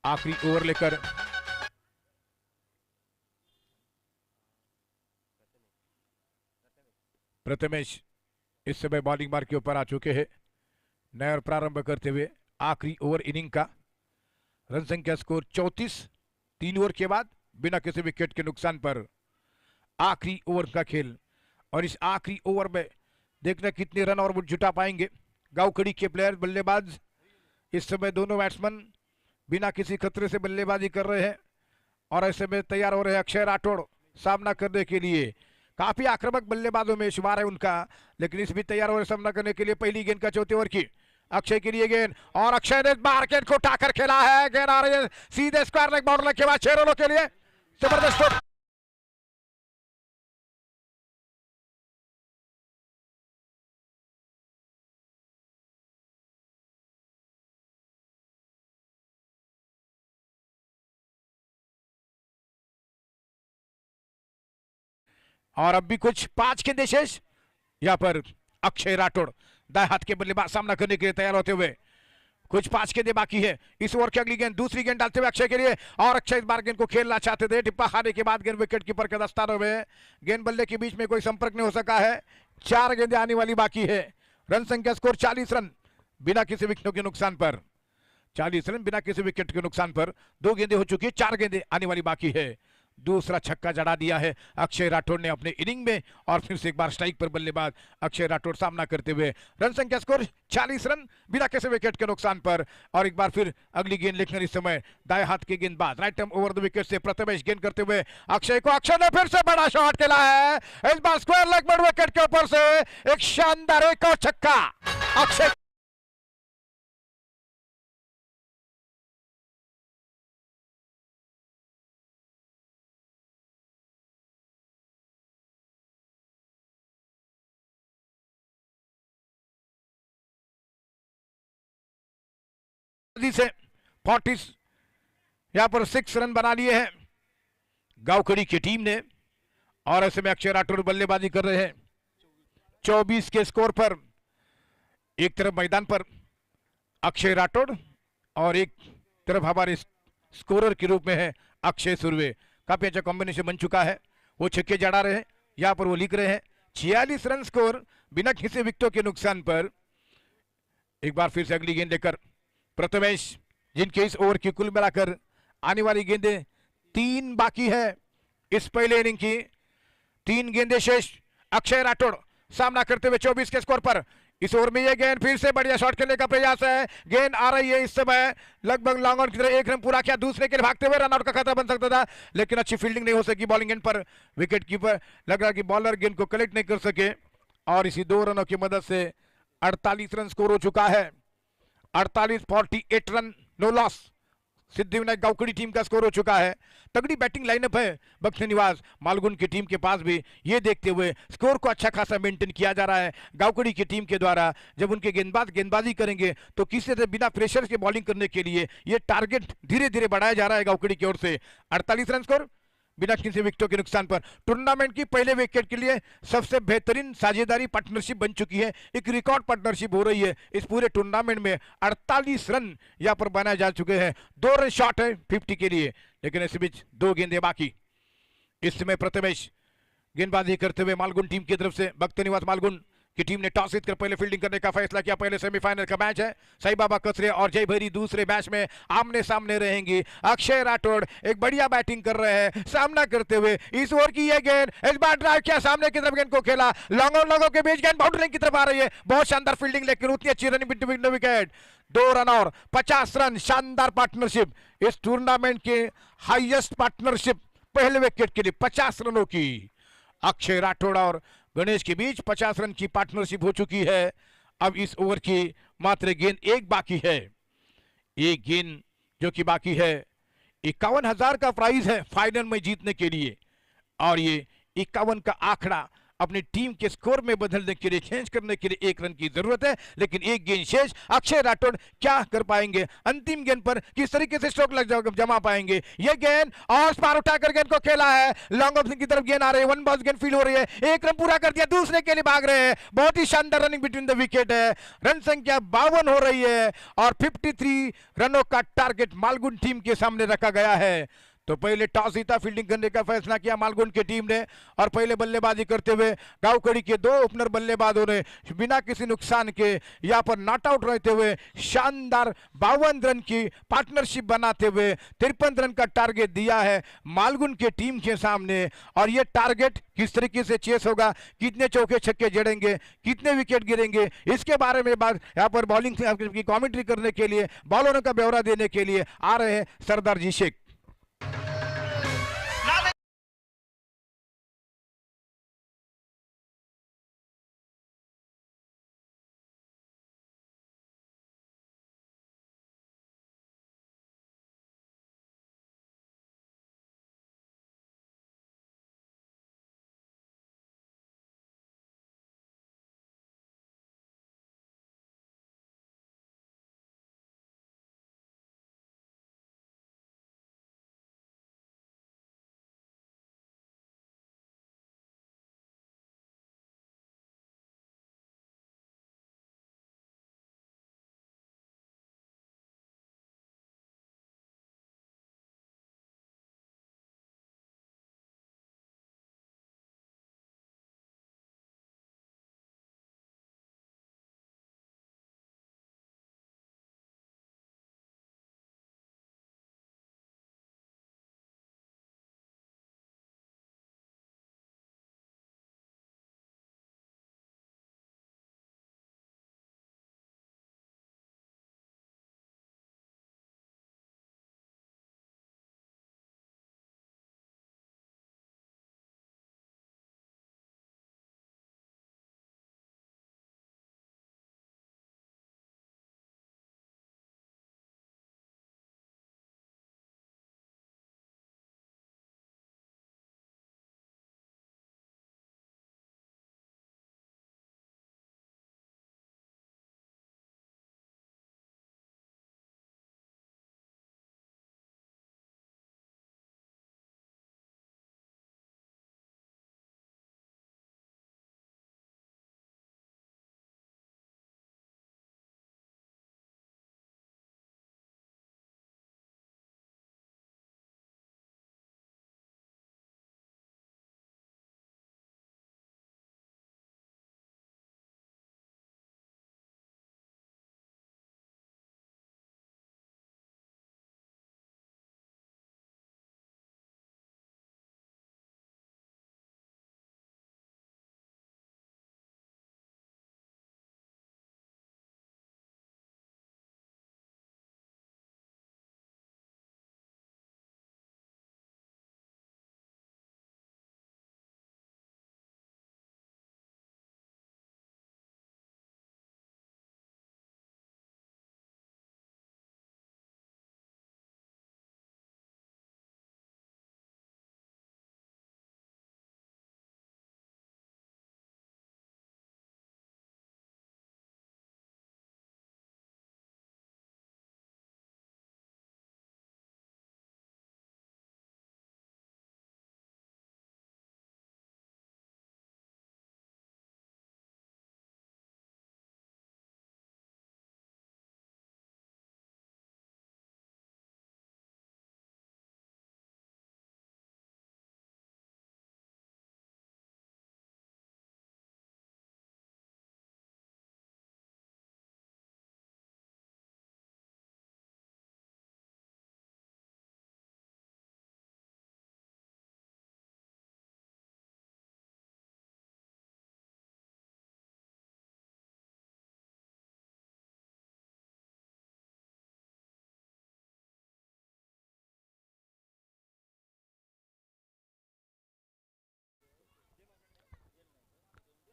आखिरी ओवर लेकर प्रथमेश इस समय बॉलिंग मार्क के ऊपर आ चुके हैं नए और प्रारंभ करते हुए आखिरी ओवर इनिंग का। रन संख्या स्कोर 34 3 ओवर के बाद बिना किसी विकेट के नुकसान पर। आखिरी ओवर का खेल और इस आखिरी ओवर में देखना कितने रन और जुटा पाएंगे गावकड़ी के प्लेयर बल्लेबाज। इस समय दोनों बैट्समैन बिना किसी खतरे से बल्लेबाजी कर रहे हैं और ऐसे में तैयार हो रहे हैं अक्षय राठौड़ सामना करने के लिए। काफी आक्रामक बल्लेबाजों में शुमार है उनका, लेकिन इस भी तैयार हो रहे सामना करने के लिए। पहली गेंद का चौथे ओवर की अक्षय के लिए गेंद और अक्षय ने बार गेंद को उठाकर खेला है। गेंद आ रही है सीधे स्क्वायर लेग बाउंड्री के बाद 6 रनों के लिए जबरदस्त और अब भी कुछ 5 गेंदें शेष। यहाँ पर अक्षय राठौड़ दाएं हाथ के बल्लेबाज सामना करने के लिए तैयार होते हुए। कुछ 5 गेंदें बाकी है इस ओवर की। अगली गेंद दूसरी गेंद डालते हुए अक्षय के लिए, और अक्षय इस बार गेंद को खेलना चाहते थे। टिप्पा खाने के बाद गेंद विकेट कीपर के दस्तानों में, गेंद बल्ले के बीच में कोई संपर्क नहीं हो सका है। 4 गेंदें आने वाली बाकी है। रन संख्या स्कोर 40 रन बिना किसी विकेटों के नुकसान पर। 40 रन बिना किसी विकेट के नुकसान पर। 2 गेंदें हो चुकी है, 4 गेंदें आने वाली बाकी है। दूसरा छक्का जड़ा दिया है अक्षय राठौड़ ने अपने इनिंग में, और फिर से एक बार स्ट्राइक पर बल्लेबाज अक्षय राठौड़ सामना करते हुए। रन संख्या स्कोर 40 रन बिना किसी विकेट के नुकसान पर। और एक बार फिर अगली गेंद लेकर इस समय दाएं हाथ के गेंदबाज right arm over the wicket से प्रथमेश गेंद करते हुए अक्षय को। अक्षय ने फिर से बड़ा शॉट खेला है, इस बार स्क्वायर लेग पर विकेट के ऊपर से एक शानदार एक और छक्का अक्षय। से 40 यहां पर 6 रन बना लिए हैं गांवखड़ी की टीम ने, और ऐसे में अक्षय राठौड़ बल्लेबाजी कर रहे हैं 24 के स्कोर पर। एक तरफ मैदान पर अक्षय राठौड़ और एक तरफ हमारे स्कोरर के रूप में है अक्षय सुरवे। काफी अच्छा कॉम्बिनेशन बन चुका है। वो छक्के जड़ा रहे हैं, यहां पर वो लिख रहे हैं 46 रन स्कोर बिना किसी विकेटों के नुकसान पर। एक बार फिर से अगली गेंद लेकर प्रथमेश, जिनके इस ओवर की कुल मिलाकर आने वाली गेंदें 3 बाकी है इस पहले इनिंग की। 3 गेंदें शेष। अक्षय राठौड़ सामना करते हुए 24 के स्कोर पर। इस ओवर में यह गेंद फिर से बढ़िया शॉट खेलने का प्रयास है। गेंद आ रही है इस समय लगभग लॉन्ग ऑन की तरह। 1 रन पूरा किया, दूसरे के भागते हुए रनआउट का खतरा बन सकता था, लेकिन अच्छी फील्डिंग नहीं हो सकी बॉलिंग एंड पर। विकेट कीपर लग रहा कि बॉलर गेंद को कलेक्ट नहीं कर सके, और इसी 2 रनों की मदद से 48 रन स्कोर हो चुका है। 48 run no loss Siddhivinayak Gaonkhadi team का स्कोर हो चुका है। तगड़ी बैटिंग लाइनअप है बख्शी निवास मालगुन की टीम के पास भी। ये देखते हुए स्कोर को अच्छा खासा मेंटेन किया जा रहा है गांवखड़ी की टीम के द्वारा। जब उनके गेंदबाज गेंदबाजी करेंगे तो किसी से बिना प्रेशर के बॉलिंग करने के लिए ये टारगेट धीरे धीरे बढ़ाया जा रहा है गांवखड़ी की ओर से। 48 रन स्कोर बिना किसी विकेटों के नुकसान पर। टूर्नामेंट की पहले विकेट के लिए सबसे बेहतरीन साझेदारी पार्टनरशिप बन चुकी है। एक रिकॉर्ड पार्टनरशिप हो रही है इस पूरे टूर्नामेंट में। 48 रन यहां पर बनाए जा चुके हैं। 2 रन शॉट है 50 के लिए, लेकिन इस बीच 2 गेंदें बाकी। इस समय प्रथमेश गेंदबाजी करते हुए मालगुन टीम की तरफ से। भक्त निवास मालगुन की टीम ने टॉस जीतकर पहले फील्डिंग करने का फैसला किया। पहले सेमीफाइनल का मैच है, साई बाबा कचरे और जय भैरी दूसरे मैच में आमने सामने रहेंगी। अक्षय राठौड़ एक बढ़िया बैटिंग कर रहे हैं सामना करते हुए। इस ओवर की यह गेंद इस बार ड्राइव किया, सामने की तरफ गेंद को खेला, लोगों के बीच गेंद बाउंड्री की तरफ आ रही है। बहुत शानदार फील्डिंग, लेकिन उतनी अच्छी रनिंग बिटवीन विकेट। 2 रन और 50 रन। शानदार पार्टनरशिप, इस टूर्नामेंट के हाईएस्ट पार्टनरशिप पहले विकेट के लिए 50 रनों की। अक्षय राठौड़ और गणेश के बीच 50 रन की पार्टनरशिप हो चुकी है। अब इस ओवर की मात्र गेंद 1 बाकी है। एक गेंद जो कि बाकी है, 51,000 का प्राइज है फाइनल में जीतने के लिए, और ये 51 का आंकड़ा अपनी टीम के स्कोर में बदलने के लिए, चेंज करने के लिए 1 रन की जरूरत है। लेकिन एक गेंद शेष। अक्षय राठौड़ क्या कर पाएंगे अंतिम गेंद पर, किस तरीके से स्ट्रोक लग जमा पाएंगे। यह गेंद और पार उठाकर गेंद को खेला है, लॉन्ग ऑफ की तरफ गेंद आ रही है, 1 बॉल गेंद फील हो रही है। 1 रन पूरा कर दिया, दूसरे के लिए भाग रहे हैं। बहुत ही शानदार रनिंग बिटवीन द विकेट है। रन संख्या 52 हो रही है, और 53 रनों का टारगेट मालगुन टीम के सामने रखा गया है। तो पहले टॉस जीता, फील्डिंग करने का फैसला किया मालगुन की टीम ने, और पहले बल्लेबाजी करते हुए गांवखड़ी के 2 ओपनर बल्लेबाजों ने बिना किसी नुकसान के यहां पर नॉट आउट रहते हुए शानदार 52 रन की पार्टनरशिप बनाते हुए 53 रन का टारगेट दिया है मालगुन की टीम के सामने। और यह टारगेट किस तरीके से चेस होगा, कितने चौके छक्के जड़ेंगे, कितने विकेट गिरेंगे, इसके बारे में बात यहाँ पर बॉलिंग की कॉमेंट्री करने के लिए, बॉलरों का ब्यौरा देने के लिए आ रहे हैं सरदार जी शेख।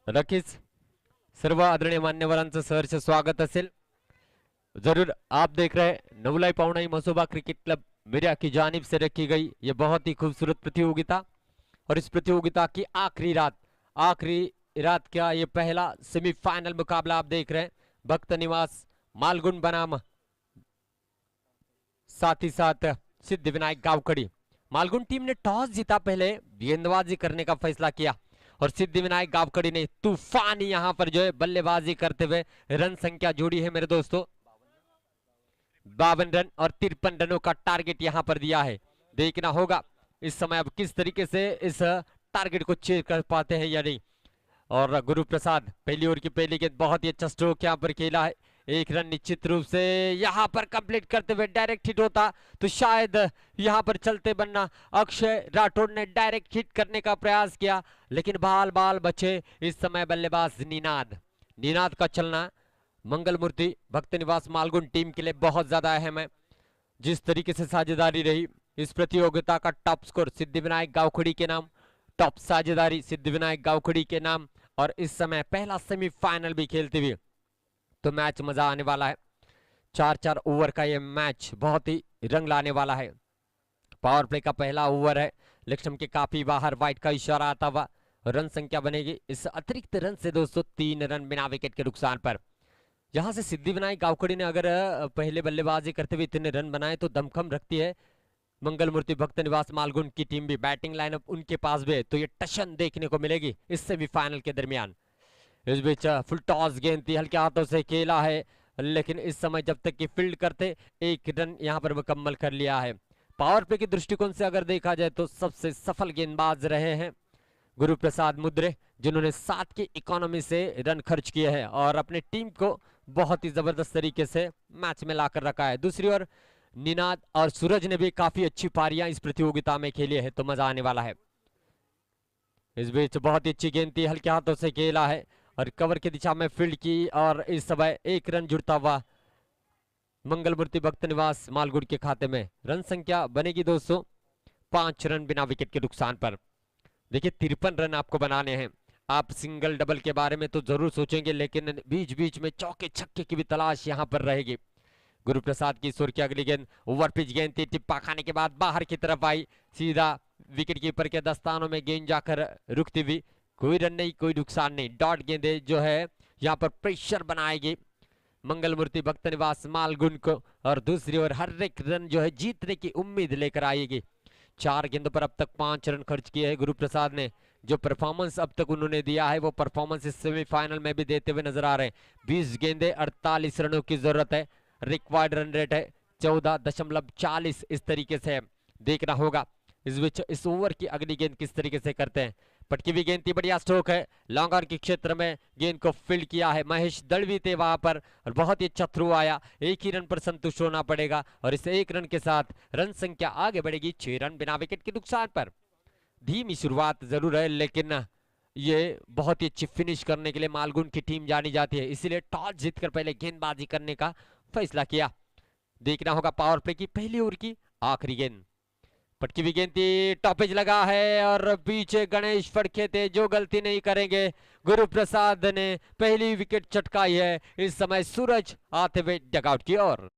नक्कीच सर्व आदरणीय मान्यवरांचं सहर्ष स्वागत असेल. जरूर आप देख रहे हैं नवलाई पावनाई मसोबा क्रिकेट क्लब मीडिया की जानिब से रखी गई ये बहुत ही खूबसूरत प्रतियोगिता, और इस प्रतियोगिता की आखिरी रात का ये पहला सेमीफाइनल मुकाबला आप देख रहे हैं. भक्त निवास मालगुन बनाम साथ ही साथ सिद्धि विनायक गावखड़ी. मालगुन टीम ने टॉस जीता, पहले गेंदबाजी करने का फैसला किया और सिद्धि विनायक गावखड़ी ने तूफानी यहां पर जो है बल्लेबाजी करते हुए रन संख्या जोड़ी है मेरे दोस्तों. 52 रन और 53 रनों का टारगेट यहां पर दिया है. देखना होगा इस समय अब किस तरीके से इस टारगेट को चेक कर पाते हैं या नहीं. और गुरु प्रसाद पहली ओवर की पहली गेंद, बहुत ही अच्छा स्ट्रोक यहां पर खेला है. एक रन निश्चित रूप से यहां पर कंप्लीट करते हुए डायरेक्ट हिट होता तो शायद यहां पर चलते बनना. अक्षय राठौड़ ने डायरेक्ट हिट करने का प्रयास किया लेकिन बाल बाल बचे. इस समय बल्लेबाज निनाद का चलना मंगल मूर्ति भक्त निवास मालगुन टीम के लिए बहुत ज्यादा अहम है. जिस तरीके से साझेदारी रही इस प्रतियोगिता का टॉप स्कोर सिद्धि विनायक गावखड़ी के नाम, टॉप साझेदारी सिद्धि विनायक गावखड़ी के नाम, और इस समय पहला सेमीफाइनल भी खेलते हुए तो मैच मजा आने वाला है. 4-4 ओवर का ये मैच बहुत ही रंग लाने वाला है. पावर प्ले का पहला ओवर है, लेग के काफी बाहर, वाइट का इशारा आता हुआ. रन संख्या बनेगी इस अतिरिक्त रन से दोस्तों 3 रन बिना विकेट के नुकसान पर. यहां से सिद्धि विनायक गावखड़ी ने अगर पहले बल्लेबाजी करते हुए इतने रन बनाए तो दमखम रखती है मंगल मूर्ति भक्त निवास मालगुन की टीम भी. बैटिंग लाइनअप उनके पास भी है तो ये टशन देखने को मिलेगी इस सेमीफाइनल के दरमियान. इस बीच फुल टॉस गेंद थी, हल्के हाथों से खेला है लेकिन इस समय जब तक कि फील्ड करते 1 रन यहां पर मुकम्मल कर लिया है. पावर प्ले के दृष्टिकोण से अगर देखा जाए तो सबसे सफल गेंदबाज रहे हैं गुरु प्रसाद मुद्रे, जिन्होंने 7 की इकोनॉमी से रन खर्च किए हैं और अपनी टीम को बहुत ही जबरदस्त तरीके से मैच में लाकर रखा है. दूसरी ओर निनाद और सूरज ने भी काफी अच्छी पारियां इस प्रतियोगिता में खेली है तो मजा आने वाला है. इस बीच बहुत ही अच्छी गेंद थी, हल्के हाथों से खेला है और कवर की दिशा में फील्ड की, और इस समय 1 रन जुड़ता हुआ मंगल मूर्ति भक्त निवास मालगुन के खाते में. रन संख्या बनेगी दोस्तों 5 रन बिना विकेट के नुकसान पर. देखिए 53 रन आपको बनाने हैं. आप सिंगल डबल के बारे में तो जरूर सोचेंगे लेकिन बीच बीच में चौके छक्के की भी तलाश यहां पर रहेगी. गुरु प्रसाद की सुर की अगली गेंद ओवर पिच गेंद थी, टिप्पा खाने के बाद बाहर की तरफ आई, सीधा विकेट कीपर के दस्तानों में गेंद जाकर रुकती हुई. कोई रन नहीं, कोई नुकसान नहीं. डॉट गेंदे जो है यहाँ पर प्रेशर बनाएगी मंगल मूर्ति भक्त निवास मालगुन को, और दूसरी ओर हर एक रन जो है जीतने की उम्मीद लेकर आएगी. 4 गेंदों पर अब तक 5 रन खर्च किए हैं गुरु प्रसाद ने. जो परफॉर्मेंस अब तक उन्होंने दिया है वो परफॉर्मेंस इस सेमीफाइनल में भी देते हुए नजर आ रहे हैं. 20 गेंदे 48 रनों की जरूरत है. रिक्वायर्ड रन रेट है 14.40. इस तरीके से देखना होगा इस बीच इस ओवर की अगली गेंद किस तरीके से करते हैं. पटकी हुई गेंद थी, बढ़िया स्ट्रोक है, लॉन्ग ऑन के क्षेत्र में गेंद को फील्ड किया है. महेश दड़वी थे वहां पर और बहुत ही अच्छा थ्रो आया. 1 ही रन पर संतुष्ट होना पड़ेगा और इस 1 रन के साथ रन संख्या आगे बढ़ेगी 6 रन बिना विकेट के नुकसान पर. धीमी शुरुआत जरूर है लेकिन ये बहुत ही अच्छी फिनिश करने के लिए मालगुन की टीम जानी जाती है, इसीलिए टॉस जीतकर पहले गेंदबाजी करने का फैसला किया. देखना होगा पावर प्ले की पहली ओवर की आखिरी गेंद. पटकी हुई गेंद थी, टॉपेज लगा है और पीछे गणेश फड़के थे जो गलती नहीं करेंगे. गुरु प्रसाद ने पहली विकेट चटकाई है. इस समय सूरज आते हुए डगआउट की ओर.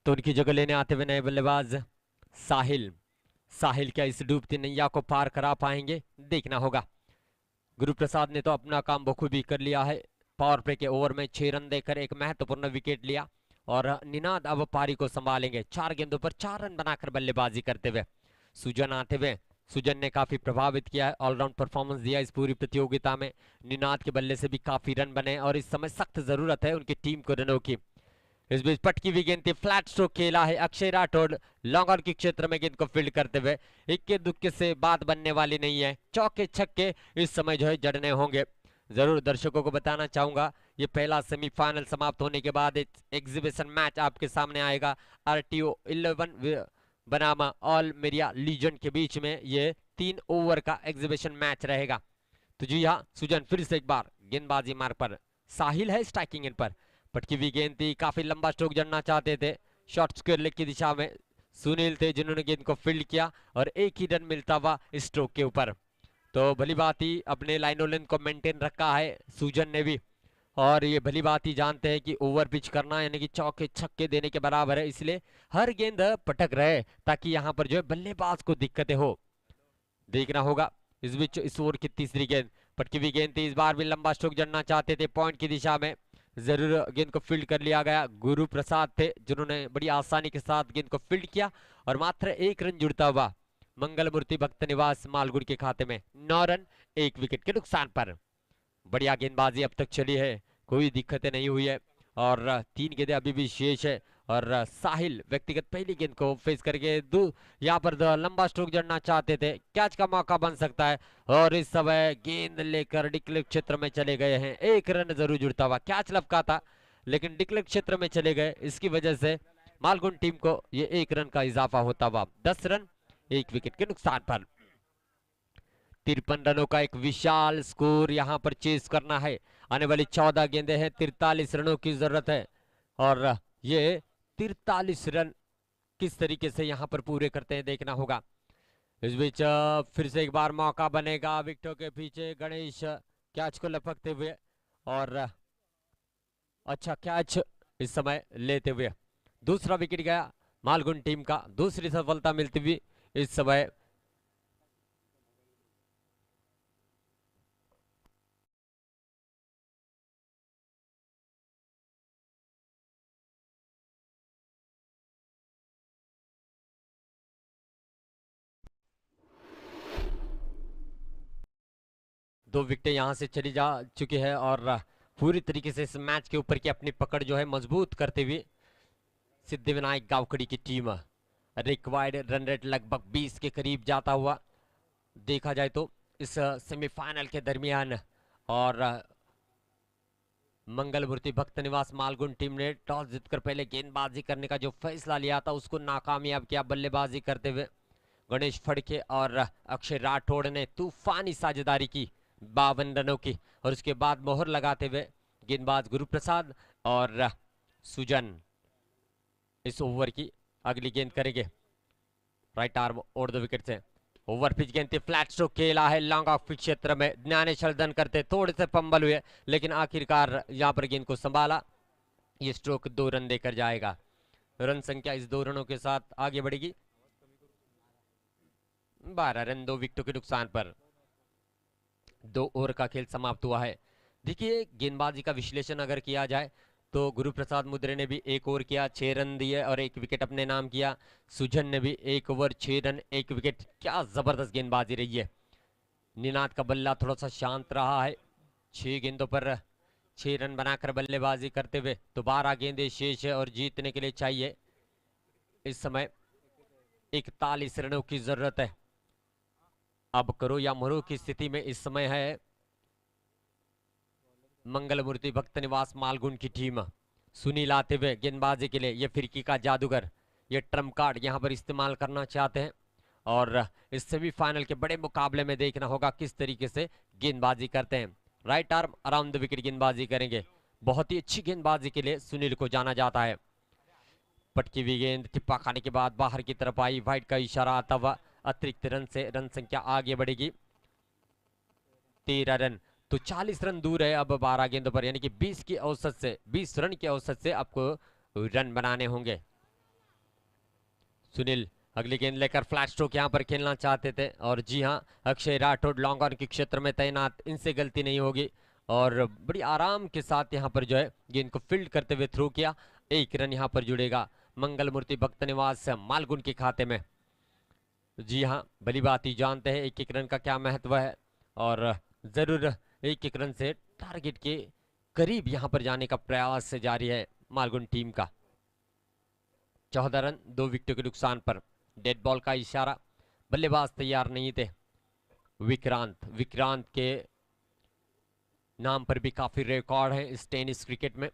तो उनकी जगह लेने आते हुए नए बल्लेबाज साहिल. साहिल क्या इस डूबती नैया को पार करा पाएंगे, देखना होगा. गुरु प्रसाद ने तो अपना काम बखूबी कर लिया है. पावर प्ले के ओवर में 6 रन देकर एक महत्वपूर्ण विकेट लिया और निनाद अब पारी को संभालेंगे. 4 गेंदों पर 4 रन बनाकर बल्लेबाजी करते हुए. सुजन आते हुए सुजन ने काफी प्रभावित किया है, ऑलराउंड परफॉर्मेंस दिया इस पूरी प्रतियोगिता में। निनाद के बल्ले से भी काफी रन बने और इस समय सख्त जरूरत है उनकी टीम को रनों की। इस बीच पटकी हुई गेंद थी, फ्लैट स्ट्रोक खेला है अक्षय राठौड़ लॉन्ग ऑन के क्षेत्र में गेंद को फील्ड करते हुए। इक्के दुक्के से बात बनने वाली नहीं है, चौके छक्के इस समय जो है जड़ने होंगे। जरूर दर्शकों को बताना चाहूंगा, ये पहला सेमीफाइनल समाप्त होने के बाद एक एग्जीबिशन मैच आपके सामने आएगा। आरटीओ 11 बनामा ऑल मेरिया लीजन के बीच में ये 3 ओवर का एग्जीबिशन मैच रहेगा। तो जी हाँ, सुजन फिर से एक बार गेंदबाजी मार्ग पर, साहिल है स्ट्राइकिंग एंड पर। पटकी हुई गेंद थी, काफी लंबा स्ट्रोक जड़ना चाहते थे, शॉर्ट स्क्वायर लेग की दिशा में सुनील थे जिन्होंने गेंद को फील्ड किया और एक ही रन मिलता हुआ स्ट्रोक के ऊपर। तो भली बात ही अपने लाइनो लेंथ को मेंटेन रखा है सुजन ने भी, और ये भली बात ही जानते हैं कि ओवर पिच करना यानी कि चौके छक्के देने के बराबर है, इसलिए हर गेंद पटक रहे ताकि यहाँ पर जो है बल्लेबाज को दिक्कतें हो, देखना होगा। इस बीच इस ओवर की तीसरी गेंद, पटकी हुई गेंद थी, इस बार भी लंबा स्ट्रोक जड़ना चाहते थे पॉइंट की दिशा में, जरूर गेंद को फील्ड कर लिया गया। गुरु प्रसाद थे जिन्होंने बड़ी आसानी के साथ गेंद को फील्ड किया और मात्र 1 रन जुड़ता हुआ मंगल मूर्ति भक्त निवास मालगुड़ के खाते में 9 रन 1 विकेट के नुकसान पर। बढ़िया गेंदबाजी अब तक चली है, कोई दिक्कतें नहीं हुई है और 3 गेंदें अभी भी शेष है। और साहिल व्यक्तिगत पहली गेंद को फेस करके यहाँ पर लंबा स्ट्रोक जड़ना चाहते थे, कैच का मौका बन सकता है और इस समय गेंद लेकर डिक्लेयर क्षेत्र में चले गए हैं। 1 रन जरूर जुड़ता हुआ, कैच लपका था लेकिन डिक्लेयर क्षेत्र में चले गए, इसकी वजह से मालगुन टीम को ये 1 रन का इजाफा होता हुआ 10 रन 1 विकेट के नुकसान पर। 53 रनों का एक विशाल स्कोर यहाँ पर चेस करना है, आने वाली 14 गेंदें हैं, 43 रनों की जरूरत है और ये 43 रन किस तरीके से यहाँ पर पूरे करते हैं देखना होगा। इस बीच फिर से एक बार मौका बनेगा, विकेटों के पीछे गणेश कैच को लपकते हुए और अच्छा कैच इस समय लेते हुए दूसरा विकेट गया मालगुन टीम का, दूसरी सफलता मिलती हुई इस समय। दो विकेटें यहां से चली जा चुकी है और पूरी तरीके से इस मैच के ऊपर की अपनी पकड़ जो है मजबूत करते हुए सिद्धिविनायक गावकड़ी की टीम रिक्वायर्ड रन रेट लगभग 20 के करीब जाता हुआ देखा जाए तो इस सेमीफाइनल के दरमियान। और मंगल मूर्ति भक्त निवास मालगुन टीम ने टॉस जीतकर पहले गेंदबाजी करने का जो फैसला लिया था उसको नाकामयाब किया बल्लेबाजी करते हुए गणेश फड़के और अक्षय राठौड़ ने तूफानी साझेदारी की 52 रनों की और उसके बाद मोहर लगाते हुए गेंदबाज गुरु प्रसाद और सुजन इस ओवर की अगली गेंद करेंगे right arm over the wicket से। ओवर पिच गेंद थी, फ्लैट स्ट्रोक खेला है लॉन्ग ऑफ क्षेत्र में, ज्ञानेश्वर दन करते थोड़े से पंबल हुए लेकिन आखिरकार यहां पर गेंद को संभाला। ये स्ट्रोक 2 रन देकर जाएगा, रन संख्या इस 2 रनों के साथ आगे बढ़ेगी 12 रन 2 विकेटों के नुकसान पर। 2 ओवर का खेल समाप्त हुआ है। देखिए गेंदबाजी का विश्लेषण अगर किया जाए तो गुरु प्रसाद मुद्रे ने भी 1 ओवर किया, 6 रन दिए और 1 विकेट अपने नाम किया। सुजन ने भी 1 ओवर 6 रन 1 विकेट, क्या जबरदस्त गेंदबाजी रही है। निनाद का बल्ला थोड़ा सा शांत रहा है, 6 गेंदों पर 6 रन बनाकर बल्लेबाजी करते हुए, तो 12 गेंदें शेष है और जीतने के लिए चाहिए इस समय 41 रनों की जरूरत है। अब करो या मरो की स्थिति में इस समय है मंगल मूर्ति भक्त निवास मालगुन की टीम। सुनील आते हुए गेंदबाजी के लिए, ये फिरकी का जादूगर, ये ट्रम्प कार्ड यहां पर इस्तेमाल करना चाहते हैं और इस सेमीफाइनल के बड़े मुकाबले में देखना होगा किस तरीके से गेंदबाजी करते हैं। Right arm around the wicket गेंदबाजी करेंगे, बहुत ही अच्छी गेंदबाजी के लिए सुनील को जाना जाता है। पटकी हुई गेंद टिप्पा खाने के बाद बाहर की तरफ आई, वाइड का इशारा आता हुआ अतिरिक्त रन से रन संख्या आगे बढ़ेगी 13 रन, तो 40 रन दूर है अब 12 गेंदों पर, यानी कि 20 रन की औसत से आपको रन बनाने होंगे। सुनील अगली गेंद लेकर फ्लैट स्ट्रोक यहां पर खेलना चाहते थे और जी हां अक्षय राठौड़ लॉन्ग ऑन के क्षेत्र में तैनात, इनसे गलती नहीं होगी और बड़ी आराम के साथ यहां पर जो है गेंद को फील्ड करते हुए थ्रो किया। 1 रन यहां पर जुड़ेगा मंगल मूर्ति भक्त निवास मालगुन के खाते में। जी हाँ, भली बात ही जानते हैं एक एक रन का क्या महत्व है, और जरूर एक एक रन से टारगेट के करीब यहाँ पर जाने का प्रयास जारी है मालगुन टीम का। 14 रन 2 विकेटों के नुकसान पर। डेड बॉल का इशारा, बल्लेबाज तैयार नहीं थे। विक्रांत के नाम पर भी काफी रिकॉर्ड है इस टेनिस क्रिकेट में,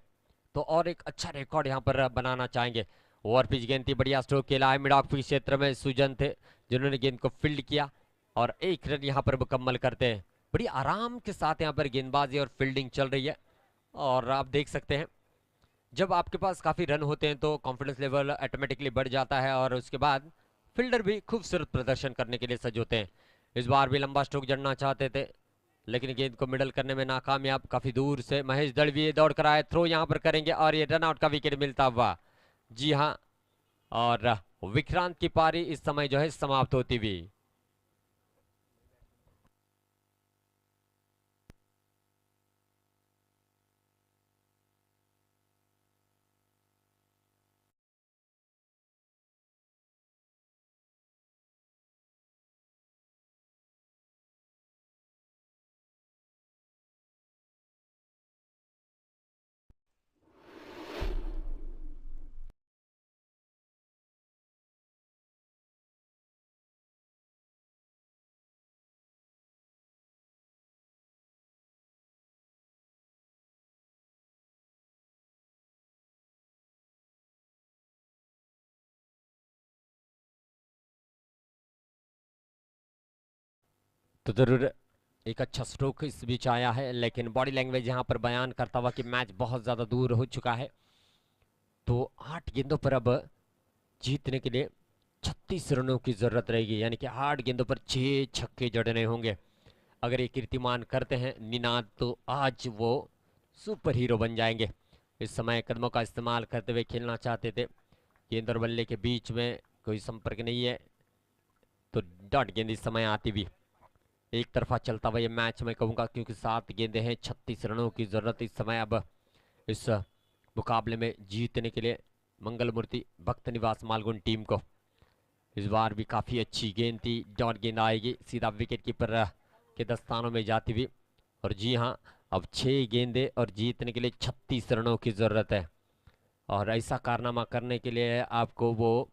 तो और एक अच्छा रिकॉर्ड यहाँ पर बनाना चाहेंगे। ओवर पिच गेंद थी, बढ़िया स्ट्रोक खेला है। मिड ऑफ पिच क्षेत्र में सुजन थे जिन्होंने गेंद को फील्ड किया और एक रन यहाँ पर मुकम्मल करते हैं। बड़ी आराम के साथ यहाँ पर गेंदबाजी और फील्डिंग चल रही है, और आप देख सकते हैं जब आपके पास काफी रन होते हैं तो कॉन्फिडेंस लेवल ऑटोमेटिकली बढ़ जाता है, और उसके बाद फील्डर भी खूबसूरत प्रदर्शन करने के लिए सज होते हैं। इस बार भी लंबा स्ट्रोक जड़ना चाहते थे लेकिन गेंद को मिडल करने में नाकामयाब। काफी दूर से महेश दड़वी दौड़ कर आए, थ्रो यहाँ पर करेंगे और ये रन आउट का विकेट मिलता हुआ। जी हाँ, और विक्रांत की पारी इस समय जो है समाप्त होती हुई। तो जरूर एक अच्छा स्ट्रोक इस बीच आया है, लेकिन बॉडी लैंग्वेज यहाँ पर बयान करता हुआ कि मैच बहुत ज्यादा दूर हो चुका है। तो 8 गेंदों पर अब जीतने के लिए 36 रनों की जरूरत रहेगी, यानी कि 8 गेंदों पर 6 छक्के जड़ने होंगे। अगर ये कीर्तिमान करते हैं निनाद तो आज वो सुपर हीरो बन जाएंगे। इस समय कदमों का इस्तेमाल करते हुए खेलना चाहते थे, गेंद और बल्ले के बीच में कोई संपर्क नहीं है, तो डॉट गेंद इस समय आती भी। एक तरफा चलता हुआ ये मैच मैं कहूंगा, क्योंकि 7 गेंदे हैं, 36 रनों की जरूरत इस समय अब इस मुकाबले में जीतने के लिए मंगल मूर्ति भक्त निवास मालगुन टीम को। इस बार भी काफी अच्छी गेंद थी, डॉट गेंद आएगी सीधा विकेट कीपर के दस्तानों में जाती हुई। और जी हाँ, अब 6 गेंदे और जीतने के लिए 36 रनों की जरूरत है, और ऐसा कारनामा करने के लिए आपको वो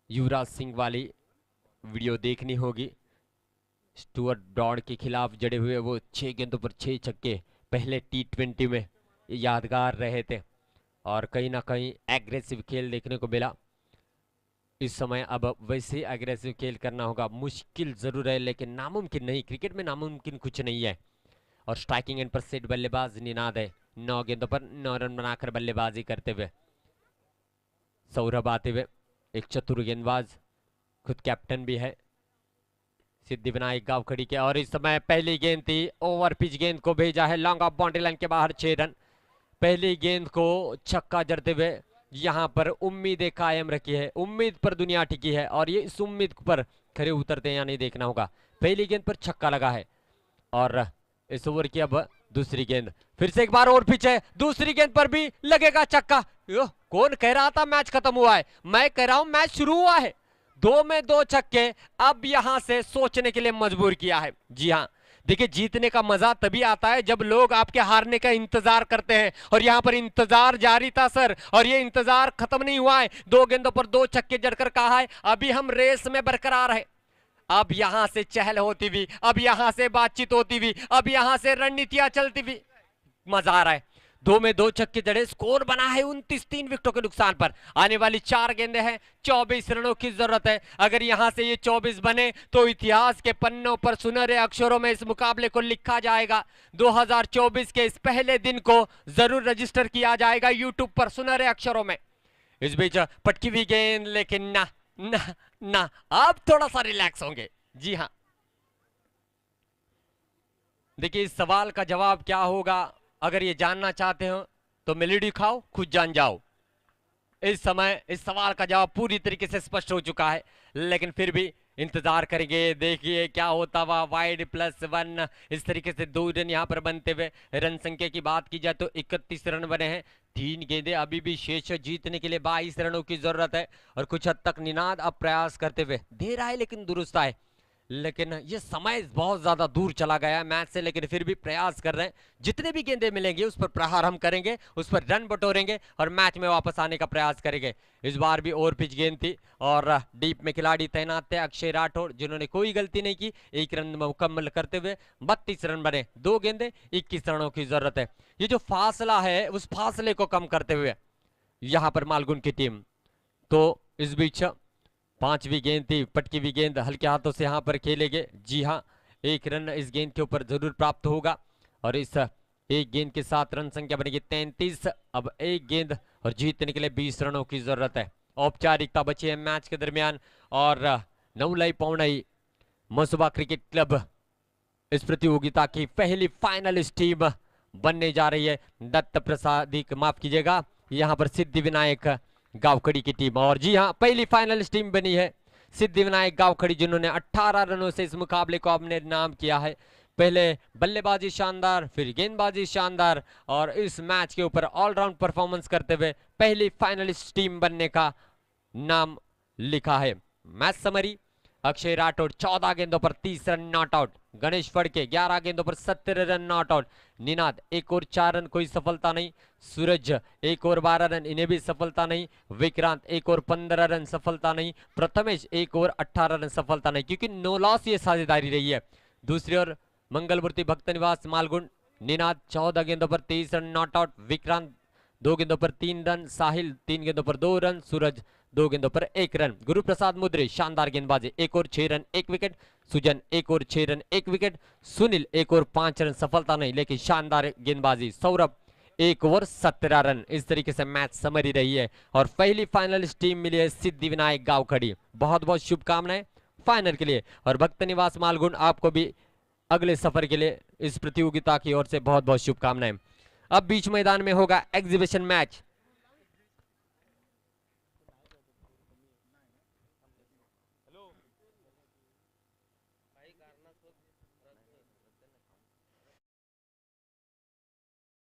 युवराज सिंह वाली वीडियो देखनी होगी। स्टुअर्ट ब्रॉड के खिलाफ जड़े हुए वो 6 गेंदों पर 6 छक्के पहले T20 में यादगार रहे थे, और कहीं ना कहीं एग्रेसिव खेल देखने को मिला। इस समय अब वैसे एग्रेसिव खेल करना होगा, मुश्किल जरूर है लेकिन नामुमकिन नहीं, क्रिकेट में नामुमकिन कुछ नहीं है। और स्ट्राइकिंग एंड पर सेट बल्लेबाज निनाद है, 9 गेंदों पर 9 रन बनाकर बल्लेबाजी करते हुए। सौरभ आते हुए, एक चतुर गेंदबाज, खुद कैप्टन भी है सिद्धिविनायक गावखड़ी के, और इस समय पहली गेंद थी, ओवर पिच गेंद को भेजा है लॉन्ग ऑफ बाउंड्री लाइन के बाहर, 6 रन। पहली गेंद को छक्का जड़ते हुए यहाँ पर उम्मीदें कायम रखी है, उम्मीद पर दुनिया टिकी है, और ये इस उम्मीद पर खरे उतरते हैं या नहीं देखना होगा। पहली गेंद पर छक्का लगा है, और इस ओवर की अब दूसरी गेंद, फिर से एक बार और पिच है, दूसरी गेंद पर भी लगेगा छक्का। कौन कह रहा था मैच खत्म हुआ है? मैं कह रहा हूं मैच शुरू हुआ है। 2 में 2 छक्के अब यहां से सोचने के लिए मजबूर किया है। जी हां, देखिए जीतने का मजा तभी आता है जब लोग आपके हारने का इंतजार करते हैं, और यहां पर इंतजार जारी था सर, और ये इंतजार खत्म नहीं हुआ है। 2 गेंदों पर 2 छक्के जड़कर कहा है अभी हम रेस में बरकरार है। अब यहां से चहल होती हुई, अब यहां से बातचीत होती हुई, अब यहां से रणनीतियां चलती हुई, मजा आ रहा है। 2 में 2 छक्के जड़े, स्कोर बना है 29, 3 विकेटों के नुकसान पर। आने वाली 4 गेंदें हैं, 24 रनों की जरूरत है। अगर यहां से ये 24 बने तो इतिहास के पन्नों पर सुनहरे अक्षरों में इस मुकाबले को लिखा जाएगा। 2024 के इस पहले दिन को जरूर रजिस्टर किया जाएगा यूट्यूब पर सुनहरे अक्षरों में। इस बीच पटकी हुई गेंद, लेकिन ना ना ना, अब थोड़ा सा रिलैक्स होंगे। जी हाँ, देखिए इस सवाल का जवाब क्या होगा, अगर ये जानना चाहते हो तो मेलोडी खाओ, खुद जान जाओ। इस समय इस सवाल का जवाब पूरी तरीके से स्पष्ट हो चुका है, लेकिन फिर भी इंतजार करेंगे, देखिए क्या होता हुआ। वाइड +1, इस तरीके से 2 रन यहाँ पर बनते हुए। रन संख्या की बात की जाए तो 31 रन बने हैं। 3 गेंदें अभी भी शेष है, जीतने के लिए 22 रनों की जरूरत है। और कुछ हद तक निनाद अब प्रयास करते हुए, दे रहा है लेकिन दुरुस्त है। लेकिन ये समय बहुत ज्यादा दूर चला गया है मैच से, लेकिन फिर भी प्रयास कर रहे हैं। जितने भी गेंदें मिलेंगे उस पर प्रहार हम करेंगे, उस पर रन बटोरेंगे और मैच में वापस आने का प्रयास करेंगे। इस बार भी ओवर पिच गेंद थी और डीप में खिलाड़ी तैनात थे अक्षय राठौड़, जिन्होंने कोई गलती नहीं की। 1 रन मुकम्मल करते हुए 32 रन बने। 2 गेंदें 21 रनों की जरूरत है। ये जो फासला है उस फासले को कम करते हुए यहाँ पर मालगुन की टीम, तो इस बीच 5वीं गेंद थी, पटकी हुई गेंद हल्के हाथों से यहाँ पर खेलेंगे। जी हाँ, 1 रन इस गेंद के ऊपर जरूर प्राप्त होगा और इस 1 गेंद के साथ रन संख्या बनेगी 33। अब 1 गेंद और जीतने के लिए 20 रनों की जरूरत है। औपचारिकता बची है मैच के दरमियान और नवलाई पौड़ई मसुबा क्रिकेट क्लब इस प्रतियोगिता की पहली फाइनलिस्ट टीम बनने जा रही है। दत्त प्रसाद, माफ कीजिएगा, यहाँ पर सिद्धि विनायक गावखड़ी की टीम। और जी हाँ, पहली फाइनलिस्ट टीम बनी है सिद्धि विनायक गावखड़ी, जिन्होंने 18 रनों से इस मुकाबले को अपने नाम किया है। पहले बल्लेबाजी शानदार, फिर गेंदबाजी शानदार और इस मैच के ऊपर ऑलराउंड परफॉर्मेंस करते हुए पहली फाइनलिस्ट टीम बनने का नाम लिखा है। मैच समरी: अक्षय राठौड़ 14 गेंदों पर 30 run not out. Ganesh Phadke 11 गेंदों पर 70 रन नॉट आउट। निनाद 1 और 4 रन, कोई सफलता नहीं। सूरज 1 और 12 रन, इन्हें भी सफलता नहीं। विक्रांत 1 और 15 रन, सफलता नहीं। प्रथमेश 1 और 18 रन, सफलता नहीं, क्योंकि 9 लॉस ये साझेदारी रही है। दूसरी ओर मंगलमूर्ति भक्त निवास मालगुण: निनाद 14 गेंदों पर 23 रन नॉट आउट। विक्रांत 2 गेंदों पर 3 रन। साहिल 3 गेंदों पर 2 रन। सूरज 2 गेंदों पर 1 रन। गुरु प्रसाद मुद्रे शानदार गेंदबाजी, 1 और 6 रन 1 विकेट। सुजन 1 और 6 रन 1 विकेट। सुनील 1 और 5 रन, सफलता नहीं लेकिन शानदार गेंदबाजी। Saurabh 1 over 17 run. इस तरीके से मैच समरी रही है और पहली फाइनलिस्ट टीम मिली है सिद्धि विनायक गावखड़ी। बहुत बहुत शुभकामनाएं फाइनल के लिए। और भक्त निवास मालगुण, आपको भी अगले सफर के लिए इस प्रतियोगिता की ओर से बहुत बहुत शुभकामनाएं। अब बीच मैदान में होगा एग्जीबिशन मैच